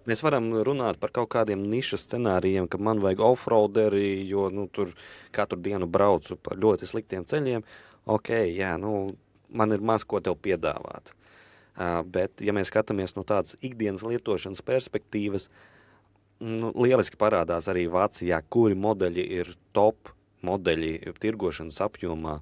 Mēs varam runāt par kaut kādiem nišas scenārijiem, ka man vajag offroaderi, jo tur katru dienu braucu pa ļoti sliktiem ceļiem. Ok, jā, man ir maz ko tev piedāvāt. Bet, ja mēs skatāmies no tādas ikdienas lietošanas perspektīvas, lieliski parādās arī Vācijā, kuri modeļi ir top modeļi tirgošanas apjomā.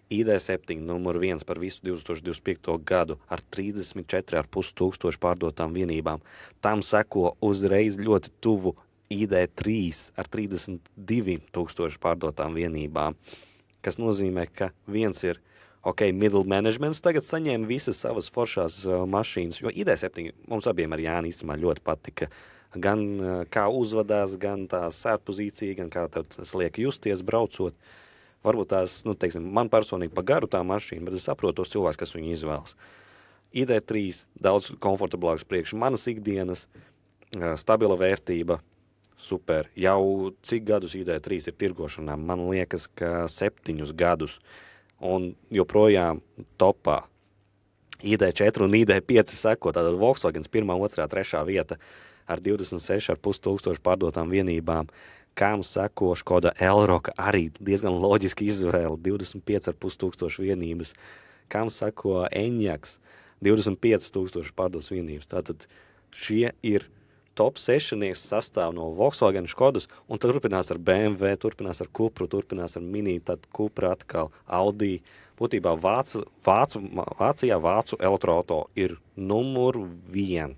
ID7 numur 1 par visu 2025. gadu ar 34,5 tūkstošu pārdotām vienībām. Tam seko uzreiz ļoti tuvu ID3 ar 32 tūkstošu pārdotām vienībām, kas nozīmē, ka viens ir middle managements tagad saņēma visas savas foršās mašīnas, jo ID7 mums abiem ar Jāni īstenībā ļoti patika. Gan kā uzvedās, gan tā sērpozīcija, gan kā tas liek justies braucot. Varbūt tās, man personīgi pa garu tā mašīna, bet es saprotu tos cilvēkus, kas viņu izvēlas. ID3 daudz komfortablāks priekš manas ikdienas, stabila vērtība, super. Jau cik gadus ID3 ir tirgošanā? Man liekas, ka 7 gadus. Un joprojām topā. ID4 un ID5 seko, tātad Volkswagens 1, 2, 3 vieta ar 26,5 tūkstošu pārdotām vienībām. Kam seko Škoda Elroka, arī diezgan loģiski izvēle, 25,5 tūkstošu vienības. Kam seko Enyaqs, 25 tūkstošu pārdotas vienības. Tātad šie ir top 6 sastāv no Volkswagen Škodas, un turpinās ar BMW, turpinās ar Cupru, turpinās ar Mini, tad Cupra atkal, Audi. Būtībā Vācijā vācu elektroauto ir numur 1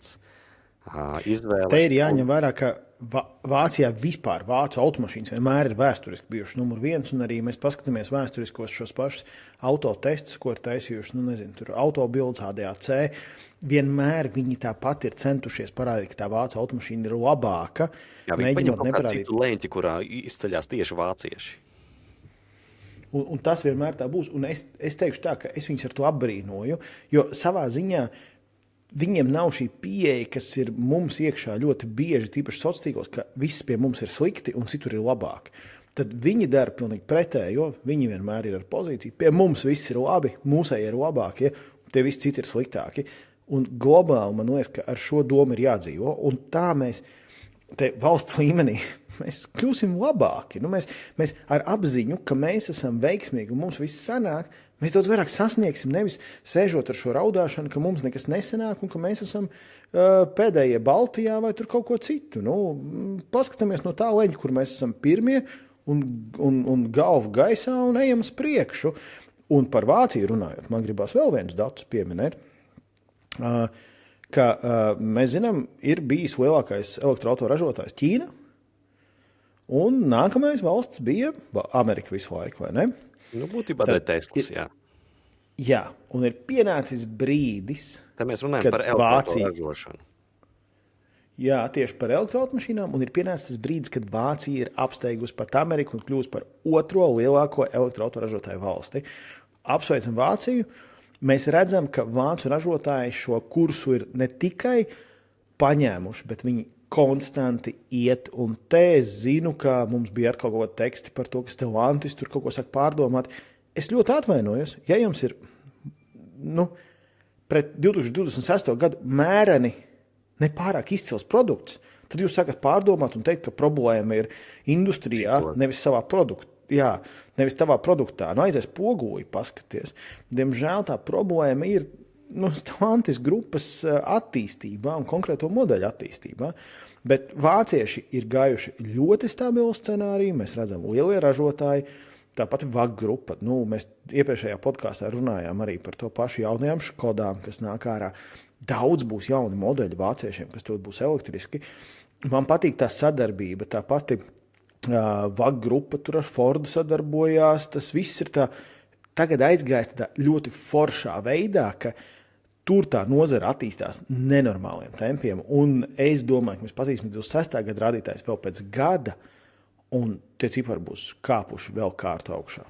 izvēle. Te ir jāņem vērā, ka Vācijā vispār vācu automašīnas vienmēr ir vēsturiski bijušas numur 1, un arī mēs paskatāmies vēsturiskos šos pašus autotestus, ko ir taisījuši, tur autobilds, ADAC. Vienmēr viņi tāpat ir centušies parādīt, ka tā vācu automašīna ir labāka. Jā, viņi paņem kaut kādu citu leņķi, kurā izceļās tieši vācieši. Un tas vienmēr tā būs. Un es teikšu tā, ka es viņus ar to apbrīnoju, jo savā ziņā viņiem nav šī pieeja, kas ir mums iekšā ļoti bieži, tīpaši sociālos tīklos, ka viss pie mums ir slikti un citur ir labāk. Tad viņi dara pilnīgi pretējo, viņi vienmēr ir ar pozīciju. Pie mums viss ir labi, mūsēji ir labākie, tie visi citi ir sliktāki. Un globāli man liekas, ka ar šo domu ir jādzīvo. Un tā mēs te valsts līmenī mēs kļūsim labāki. Mēs ar apziņu, ka mēs esam veiksmīgi un mums viss sanāk, mēs daudz vairāk sasniegsim, nevis sēžot ar šo raudāšanu, ka mums nekas nesanāk un ka mēs esam pēdējie Baltijā vai tur kaut ko citu. Paskatāmies no tā leņķa, kur mēs esam pirmie un galvu gaisā un ejam uz priekšu. Un par Vāciju runājot, man gribās vēl viens datus pieminēt, ka mēs zinām, ir bijis lielākais elektroauto ražotājs Ķīna, un nākamais valsts bija Amerika visu laiku, vai ne? Būtībā tā ir Teslas, jā. Jā, un ir pienācis brīdis, Te mēs runājam par elektroauto ražošanu. Jā, tieši par elektroautomašīnām, un ir pienācis tas brīdis, kad Vācija ir apsteigusi pat Ameriku un kļūst par 2. lielāko elektroauto ražotāju valsti. Apsveicam Vāciju. Mēs redzam, ka vācu ražotāji šo kursu ir ne tikai paņēmuši, bet viņi konstanti iet, un te es zinu, ka mums bija atkal kaut kādi teksti par to, ka Stellantis tur kaut ko saka pārdomāt. Es ļoti atvainojos, ja jums ir pret 2026. gadu mēreni nepārāk izcils produkts, tad jūs sakat pārdomāt un teikt, ka problēma ir industrijā, nevis savā produktā. Jā, nevis tavā produktā. Aizies pogūji, paskaties. Diemžēl tā problēma ir Stellantis grupas attīstībā un konkrēto modeļu attīstībā. Bet vācieši ir gājuši ļoti stabilu scenāriju. Mēs redzam lielie ražotāji, tāpat VAG grupa. Mēs iepriekšējā podkāstā runājām arī par to pašu jaunajām Škodām, kas nāk ārā. Daudz būs jauni modeļi vāciešiem, kas tur būs elektriski. Man patīk tā sadarbība, tā pati VAG grupa tur ar Fordu sadarbojās. Tas viss ir tagad aizgājis tādā ļoti foršā veidā, ka tur tā nozara attīstās nenormāliem tempiem. Un es domāju, ka mēs pazīsim 26. gada rādītājs vēl pēc gada, un tie cipari būs kāpuši vēl kārtu augšā.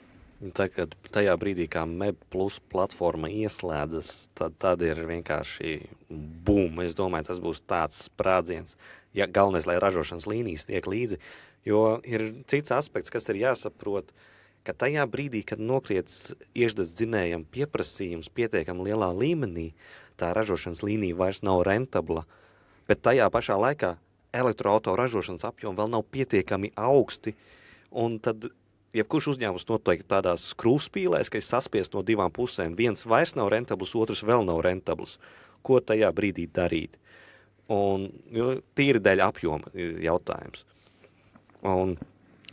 Tagad, tajā brīdī, kā MEB Plus platforma ieslēdzas, tad ir vienkārši bum. Es domāju, tas būs tāds sprādziens. Ja galvenais, lai ražošanas līnijas tiek līdzi, jo ir cits aspekts, kas ir jāsaprot, ka tajā brīdī, kad nokrietas iekšzemes dzinējam pieprasījums pietiekami lielā līmenī, tā ražošanas līnija vairs nav rentabla, bet tajā pašā laikā elektroauto ražošanas apjomi vēl nav pietiekami augsti, un tad jebkurš uzņēmums noteikti tādās skrūvspīlēs, ka ir saspiest no divām pusēm. Viens vairs nav rentabls, otrs vēl nav rentabls. Ko tajā brīdī darīt? Un tīri dēļ apjoma jautājums. Un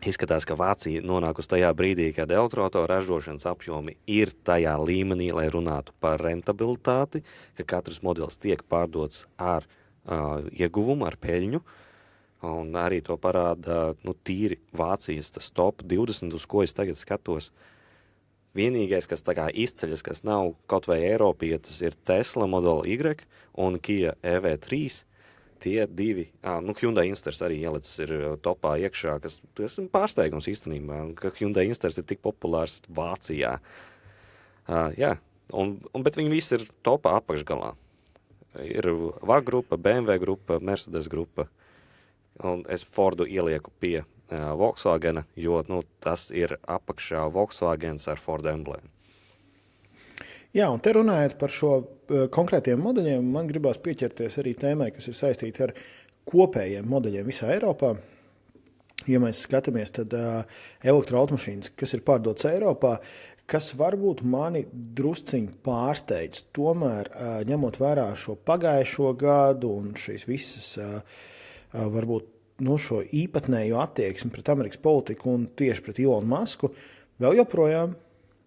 izskatās, ka Vācija nonākusi tajā brīdī, kad elektroauto ražošanas apjomi ir tajā līmenī, lai runātu par rentabilitāti, ka katrs modelis tiek pārdots ar ieguvumu, ar peļņu. Un arī to parāda tīri Vācijas tas top 20, uz ko es tagad skatos. Vienīgais, kas tā kā izceļas, kas nav kaut vai Eiropietis, ir Tesla Model Y un Kia EV3. Tie divi, Hyundai Insters arī ielicis ir topā iekšā, tas ir pārsteigums īstenībā, ka Hyundai Insters ir tik populārs Vācijā. Jā, Bet viņi visi ir topā apakšgalā. Ir VAG grupa, BMW grupa, Mercedes grupa. Un es Fordu ielieku pie Volkswagena, jo tas ir apakšā Volkswagens ar Ford emblēmu. Jā, un te runājot par šo konkrētiem modeļiem, man gribās pieķerties arī tēmai, kas ir saistīta ar kopējiem modeļiem visā Eiropā. Ja mēs skatāmies, tad elektroautomašīnas, kas ir pārdotas Eiropā, kas varbūt mani drusciņi pārsteidz, tomēr ņemot vērā šo pagājušo gadu un šīs visas varbūt šo īpatnējo attieksmi pret Amerikas politiku un tieši pret Elonu Musku, vēl joprojām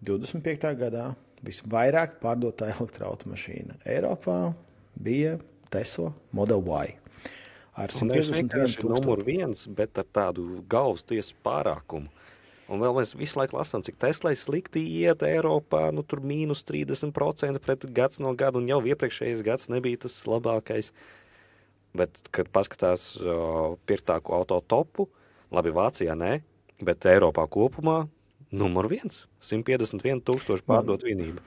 25. gadā visvairāk pārdotā elektroautomašīna Eiropā bija Tesla Model Y. Ar 151 numur 1, bet ar tādu galvas tiesu pārākumu. Un vēl mēs visu laiku lasām, cik Teslai slikti iet Eiropā, tur mīnus 30% pret gads no gada, un jau iepriekšējais gads nebija tas labākais. Bet, kad paskatās pirktāko auto topu, labi, Vācijā nē, bet Eiropā kopumā numur 1, 151,000 pārdot vienību.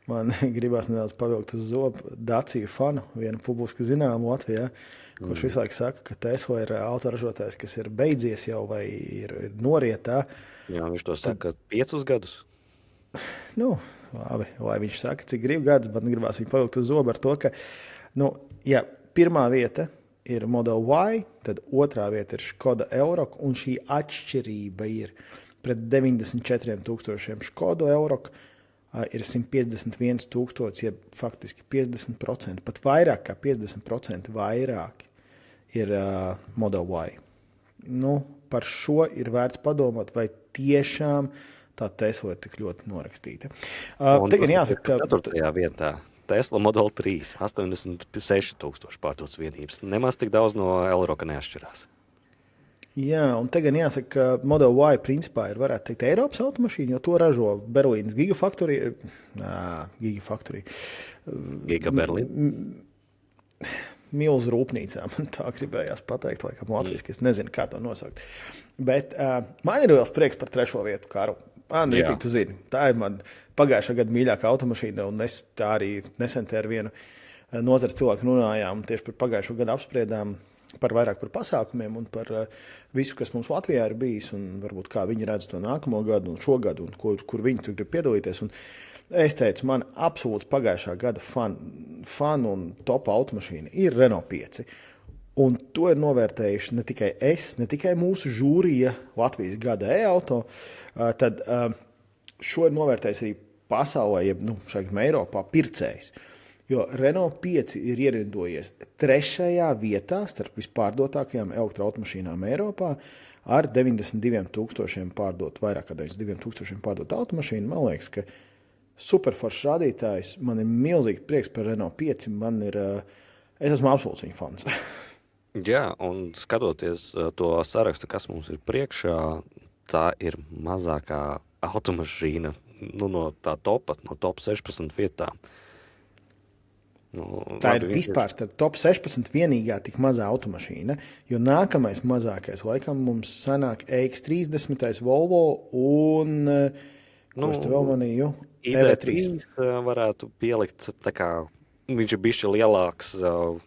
Man gribās nedaudz pavilkt uz zobu Dacia fanu, vienu publiski zināmu Latvijā, kurš visu laiku saka, ka Tesla ir autoražotājs, kas ir beidzies jau vai ir norietā. Jā, viņš to saka 5 gadus. Labi, lai viņš saka, cik grib gadus, bet gribās viņu pavilkt uz zobu ar to, ka, ja pirmā vieta ir Model Y, tad otrā vieta ir Škoda Eroq, un šī atšķirība ir pret 94,000 Škodu Eroq ir 151,000, ja faktiski 50%, pat vairāk kā 50% vairāk ir Model Y. Par šo ir vērts padomāt, vai tiešām tā Tesla ir tik ļoti norakstīta. Tagad jāsaka, ka 4. vietā Tesla Model 3, 86,000 pārdotas vienības. Nemaz tik daudz no Elroka neatšķirās. Jā, un tagad jāsaka, ka Model Y principā ir, varētu teikt, Eiropas automašīna, jo to ražo Berlīnas Gigafactory. Giga Berlīna. Milzu rūpnīcā, man tā gribējās pateikt, laikam latviski, es nezinu, kā to nosaukt. Bet man ir vēl prieks par 3. vietu karu. Tu zini, tā ir man pagājušā gada mīļākā automašīna, un es tā arī nesen te ar vienu nozares cilvēku runājām, tieši par pagājušo gadu apspriedām vairāk par pasākumiem un par visu, kas mums Latvijā ir bijis, un varbūt kā viņi redz to nākamo gadu un šo gadu, un kur viņi tur grib piedalīties. Un es teicu, man absolūts pagājušā gada fan un top automašīna ir Renault 5. Un to ir novērtējuši ne tikai es, ne tikai mūsu žūrija Latvijas gada e-auto, tad šo ir novērtējis arī pasaulē, jeb šajā Eiropā pircējs. Jo Renault 5 ir ierindojies 3. vietā starp vispārdotākajām elektroautomašīnām Eiropā ar 92,000 pārdot, vairāk kā 92,000 pārdot automašīnu. Man liekas, ka superforšs rādītājs, man ir milzīgi prieks par Renault 5, es esmu absolūts viņa fans. Jā, un skatoties to sarakstu, kas mums ir priekšā, tā ir mazākā automašīna no tā topa, no top 16 vietām. Tā ir vispār starp top 16 vienīgā tik mazā automašīna, jo nākamais mazākais laikam mums sanāk EX30, Volvo un, ko es te vēl manīju, ID3 varētu pielikt, tā kā viņš ir bišķi lielāks,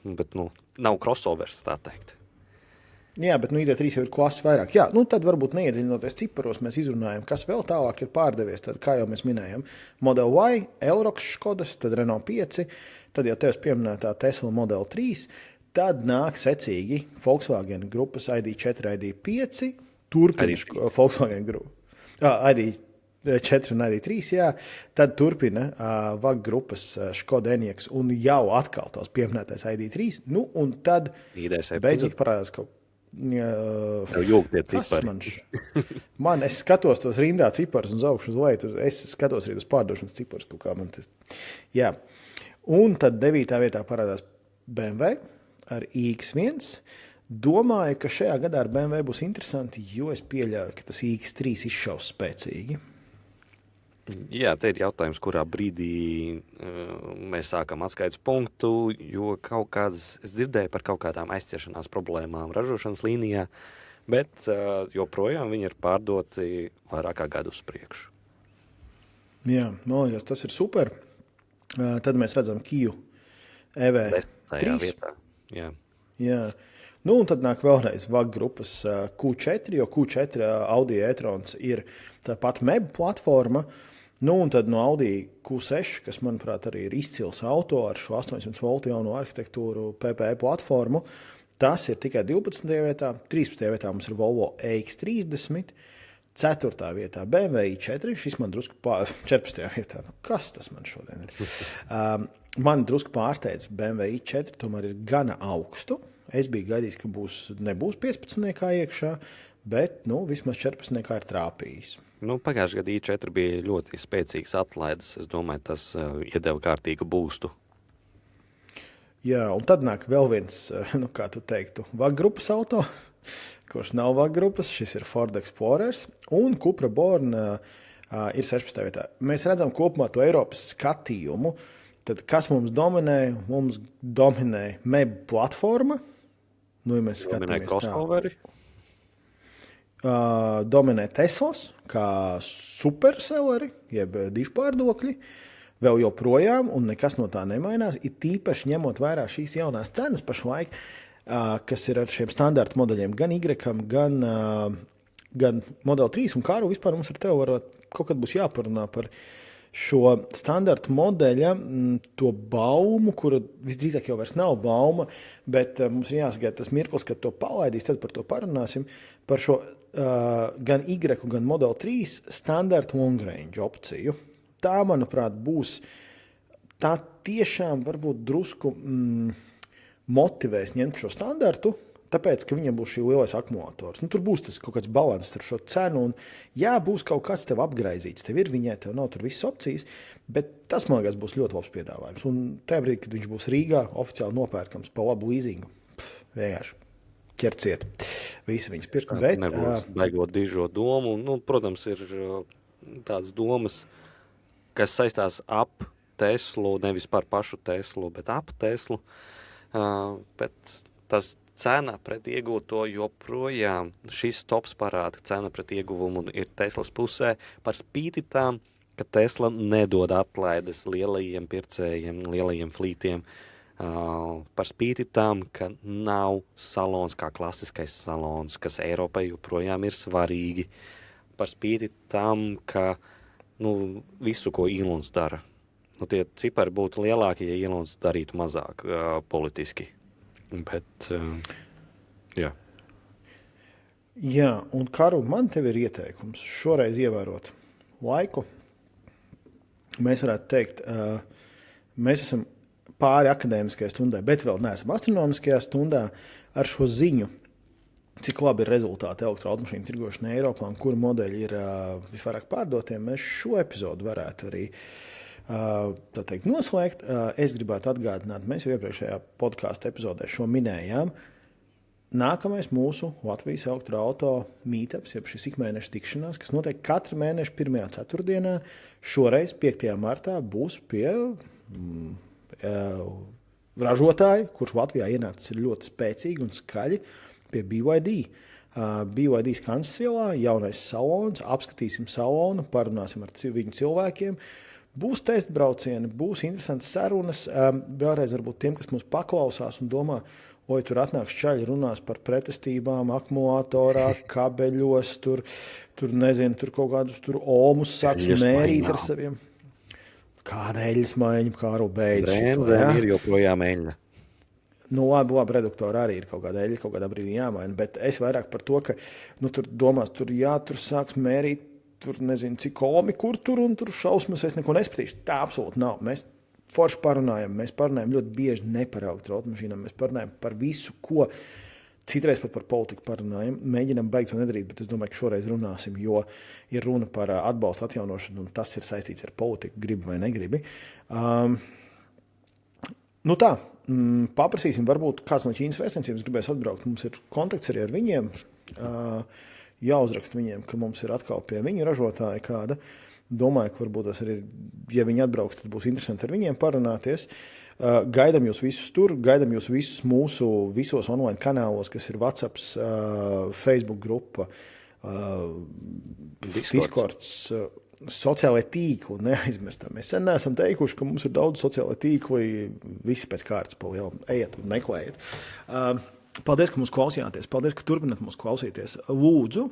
bet nav crossovers, tā teikt. Jā, bet ID3 jau ir klases vairāk. Jā, tad varbūt neiedziļinoties ciparos, mēs izrunājam, kas vēl tālāk ir pārdevies. Tad, kā jau mēs minējam, Model Y, Elroq Škodas, tad Renault 5, tad jau tevis pieminētā Tesla Model 3, tad nāk secīgi Volkswagen grupas ID4, ID5, turpina Volkswagen grupa. ID4 un ID3, jā, tad turpina VAG grupas Škoda Enyaq un jau atkal tās pieminētais ID3, un tad beidzot parādās kaut es skatos tos rindā ciparus un uz augšu uz leju, es skatos arī uz pārdošanas ciparus, kā man tas. Jā. Un tad 9. vietā parādās BMW ar iX1. Domāju, ka šajā gadā ar BMW būs interesanti, jo es pieļauju, ka tas iX3 izšaus spēcīgi. Jā, te ir jautājums, kurā brīdī mēs sākam atskaites punktu, jo es dzirdēju par kaut kādām aizķeršanās problēmām ražošanas līnijā, bet joprojām viņi ir pārdoti vairāk kā gadu uz priekšu. Jā, man liekas, tas ir super. Tad mēs redzam Kiju Tajā EV3. vietā. Jā. Jā. Nu, un tad nāk vēlreiz VAG grupas Q4, jo Q4 Audi e-trons ir tāpat MEB platforma. Nu, un tad no Audi Q6, kas, manuprāt, arī ir izcils auto ar šo 800 voltu jauno arhitektūru PPE platformu, tas ir tikai 12. vietā. 13. vietā mums ir Volvo EX30, 4. vietā BMW i4, šis man drusku 14. vietā. Nu, kas tas man šodien ir? Man drusku pārsteidz BMW i4, tomēr ir gana augstu. Es biju gaidījis, ka nebūs 15. iekšā, bet vismaz 14. ir trāpījis. Pagājušajā gadā i4 bija ļoti spēcīgs atlaides. Es domāju, tas iedeva kārtīgu būstu. Jā, un tad nāk vēl viens, kā tu teiktu, VAG grupas auto, kurš nav VAG grupas. Šis ir Ford Explorers un Cupra Born ir 16. vietā. Mēs redzam kopumā to Eiropas skatījumu. Tad kas mums dominē? Mums dominē MEB platforma. Ja mēs skatāmies crossoveri. Dominē Teslas kā superselleri, jeb dižpārdokļi. Vēl joprojām, un nekas no tā nemainās. Ir tīpaši ņemot vērā šīs jaunās cenas pašlaik, kas ir ar šiem standarta modeļiem, gan Y, gan Model 3 un Kāru. Vispār mums ar tevi varbūt kaut kad būs jāparunā par šo standarta modeļa, to baumu, kura visdrīzāk jau vairs nav bauma, bet mums ir jāsagaida tas mirklis, kad to palaidīs, tad par to parunāsim, par šo gan Y, gan Model 3 standarta long range opciju. Tā, manuprāt, būs, tā tiešām varbūt drusku motivēs ņemt šo standartu, tāpēc, ka viņam būs šī lielais akumulators. Tur būs tas kaut kāds balans ar šo cenu, un jā, būs kaut kāds tev apgraizīts. Tev ir viņai, tev nav tur visas opcijas, bet tas, man liekas, būs ļoti labs piedāvājums. Un tajā brīdī, kad viņš būs Rīgā, oficiāli nopērkams pa labu līzingu, vienkārši ķerciet. Visi viņas pirkt. Bet nebūs baigot dižo domu. Protams, ir tādas domas, kas saistās ap Teslu, nevis par pašu Teslu, bet ap Teslu. Bet tas cena pret iegūto joprojām, šis tops parāda, cena pret ieguvumu ir Teslas pusē, par spīti tām, ka Tesla nedod atlaides lielajiem pircējiem, lielajiem flītiem, par spīti tām, ka nav salons kā klasiskais salons, kas Eiropai joprojām ir svarīgi, par spīti tam, ka visu, ko Ilons dara. Tie cipari būtu lielāki, ja Ilons darītu mazāk politiski. Bet, jā. Jā, un Karu, man tev ir ieteikums šoreiz ievērot laiku. Mēs varētu teikt, mēs esam pāri akadēmiskajai stundai, bet vēl neesam astronomiskajā stundā ar šo ziņu, cik labi ir rezultāti elektroautomašīnu tirgošanai Eiropā un kuri modeļi ir visvairāk pārdotiem. Mēs šo epizodu varētu arī noslēgt. Es gribētu atgādināt, mēs jau iepriekšējā podkāstu epizodē šo minējām. Nākamais mūsu Latvijas elektroauto meetups, jeb šis ikmēneša tikšanās, kas notiek katru mēnešu 1. ceturtdienā, šoreiz 5. martā būs pie ražotāja, kurš Latvijā ienācis ļoti spēcīgi un skaļi, pie BYD. BYD Skansas ielā, jaunais salons, apskatīsim salonu, parunāsim ar viņu cilvēkiem. Būs testbraucieni, būs interesantas sarunas. Vēlreiz varbūt tiem, kas mums paklausās un domā, oi, tur atnāks čaļi, runās par pretestībām, akumulatorā, kabeļos, tur nezinu, tur kaut kādus tur omus sāks mērīt ar saviem. Kāda eļas maiņa, kā arī beidz. Brendam ir joprojām eļļa. Labi, reduktori arī ir kaut kāda eļļa, kaut kādā brīdī jāmaina, bet es vairāk par to, ka tur domās, tur sāks mērīt, tur nezinu, cik omi, kur tur un tur šausmas, es neko nespatīšu. Tā absolūti nav. Mēs forši parunājam ļoti bieži ne par elektroautomašīnām, mēs parunājam par visu, ko citreiz pat par politiku parunājam. Mēģinam beigt to nedarīt, bet es domāju, ka šoreiz runāsim, jo ir runa par atbalstu atjaunošanu, un tas ir saistīts ar politiku, gribi vai negribi. Paprasīsim, varbūt kāds no Ķīnas vēstniecības gribēs atbraukt. Mums ir kontakts arī ar viņiem. Jāuzraksta viņiem, ka mums ir atkal pie viņu ražotāja kāda. Domāju, ka varbūt tas arī, ja viņi atbrauks, tad būs interesanti ar viņiem parunāties. Gaidam jūs visus tur, gaidam jūs visus mūsu visos online kanālos, kas ir WhatsApp, Facebook grupa, Discords sociālai tīkli neaizmirstam. Mēs sen neesam teikuši, ka mums ir daudz sociālai tīkli, visi pēc kārtas pa lielu ejiet un meklējiet. Paldies, ka mūs klausījāties, paldies, ka turpināt mūs klausīties. Lūdzu,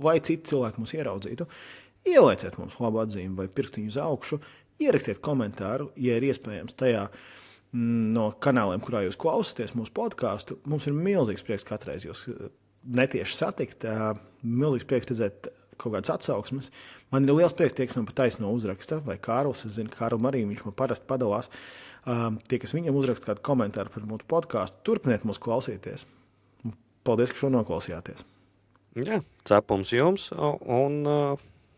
lai citi cilvēki mūs ieraudzītu, ielieciet mums labu atzīmi vai pirkstiņu uz augšu, ierakstiet komentāru, ja ir iespējams tajā no kanāliem, kurā jūs klausāties mūsu podcastu. Mums ir milzīgs prieks katreiz jūs netieši satikt, milzīgs prieks redzēt kaut kādas atsauksmes. Man ir liels prieks tie, kas man pa taisno uzraksta, vai Kārlis, es zinu, Kārlim arī viņš man parasti padalās. Tie, kas viņam uzraksta kādu komentāru par mūsu podcastu, turpiniet mūs klausīties. Paldies, ka šo noklausījāties. Jā, cepums jums un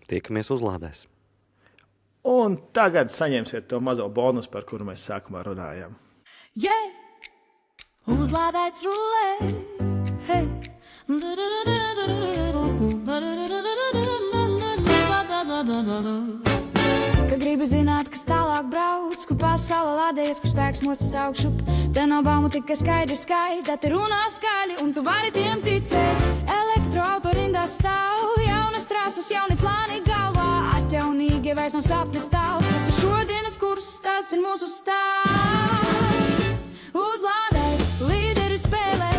tiekamies uzlādēs. Un tagad saņemsiet to mazo bonus, par kuru mēs sākumā runājām. Yeah! Uzlādēts rullē! Hey! Kad gribi zināt, kas tālāk brauc, kur pasaule lādējas, kur spēks mostas augšup, te nav baumu tikai skaidri skaidri, te runā skaļi un tu vari tiem ticēt. Elektroauto rindās stāv, jaunas trases, jauni plāni galvā, atjaunīgi vairs nav sapņa stāv. Tas ir šodienas kurs, tas ir mūsu stāsts. Uzlādēt, līderi spēlē,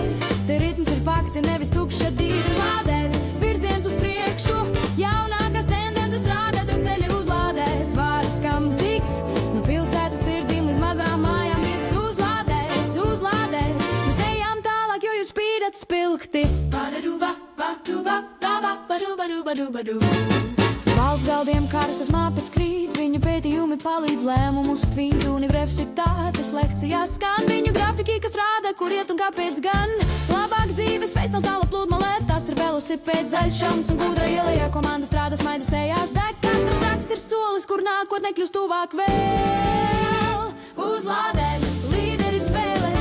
te ritms ir fakti, nevis tukša dīri. Lādēt, virziens uz priekšu, jaunākās tendences rāda, tev ceļi uzlādēts. Vārds, kam tiks, no pilsētas sirdīm līdz mazām mājām, viss uzlādēts, uzlādēts. Mēs ejam tālāk, jo jūs spīdat spilgti. Valsts galdiem karstas māpas krīt, viņu pētījumi palīdz lēmumus tvīt. Universitātes lekcijās skan viņu grafiki, kas rāda, kur iet un kāpēc gan. Labāk dzīves veids nav tāla plūdmalē, tas ir velosipēds, zaļš šams un gudra ielējā komanda strādas, maida sējās deg. Katrs aks ir solis, kur nākotnē kļūst tuvāk vēl. Uzlādēt, līderi spēlē,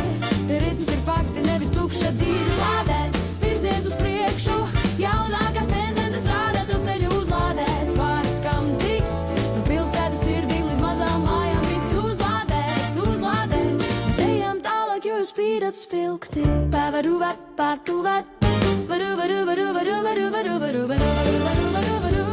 te ritms ir fakti, nevis tukša dīri. Lādēt, virziens uz priekšu, jaunākās tendences rāda, tev ceļu uzlādēts. Vārds, kam tiks, no pilsētas sirdīm līdz mazām mājām, viss uzlādēts, uzlādēts. Mēs ejam tālāk, jo jūs spīdat spilgti. Pavaru var, pārtu var, varu, varu, varu, varu, varu, varu, varu, varu, varu, varu, varu, varu,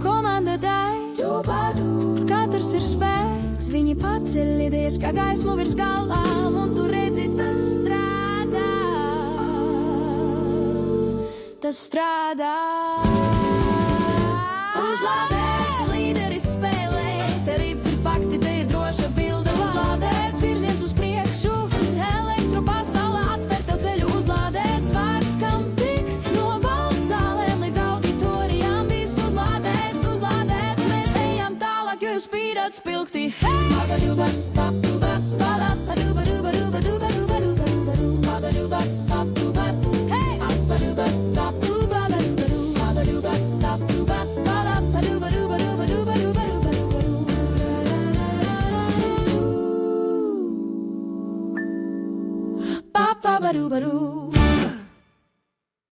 komanda dēļ, katrs ir spēks, viņi paceļies kā gaismu virs galvām, un tu redzi, tas strādā, tas strādā. Uzlādēts, līderis spēlē, te rīps ir fakti, te ir droša bilde. Uzlādēts, virziens uz priekšu, elektropasaulē atver tev ceļu. Uzlādēts, vārds, kam tiks, no valsts zālēm līdz auditorijām, viss uzlādēts, uzlādēts. Mēs ejam tālāk, jo jūs spīdat spilgti. Hey! Ba ba ba do ba do.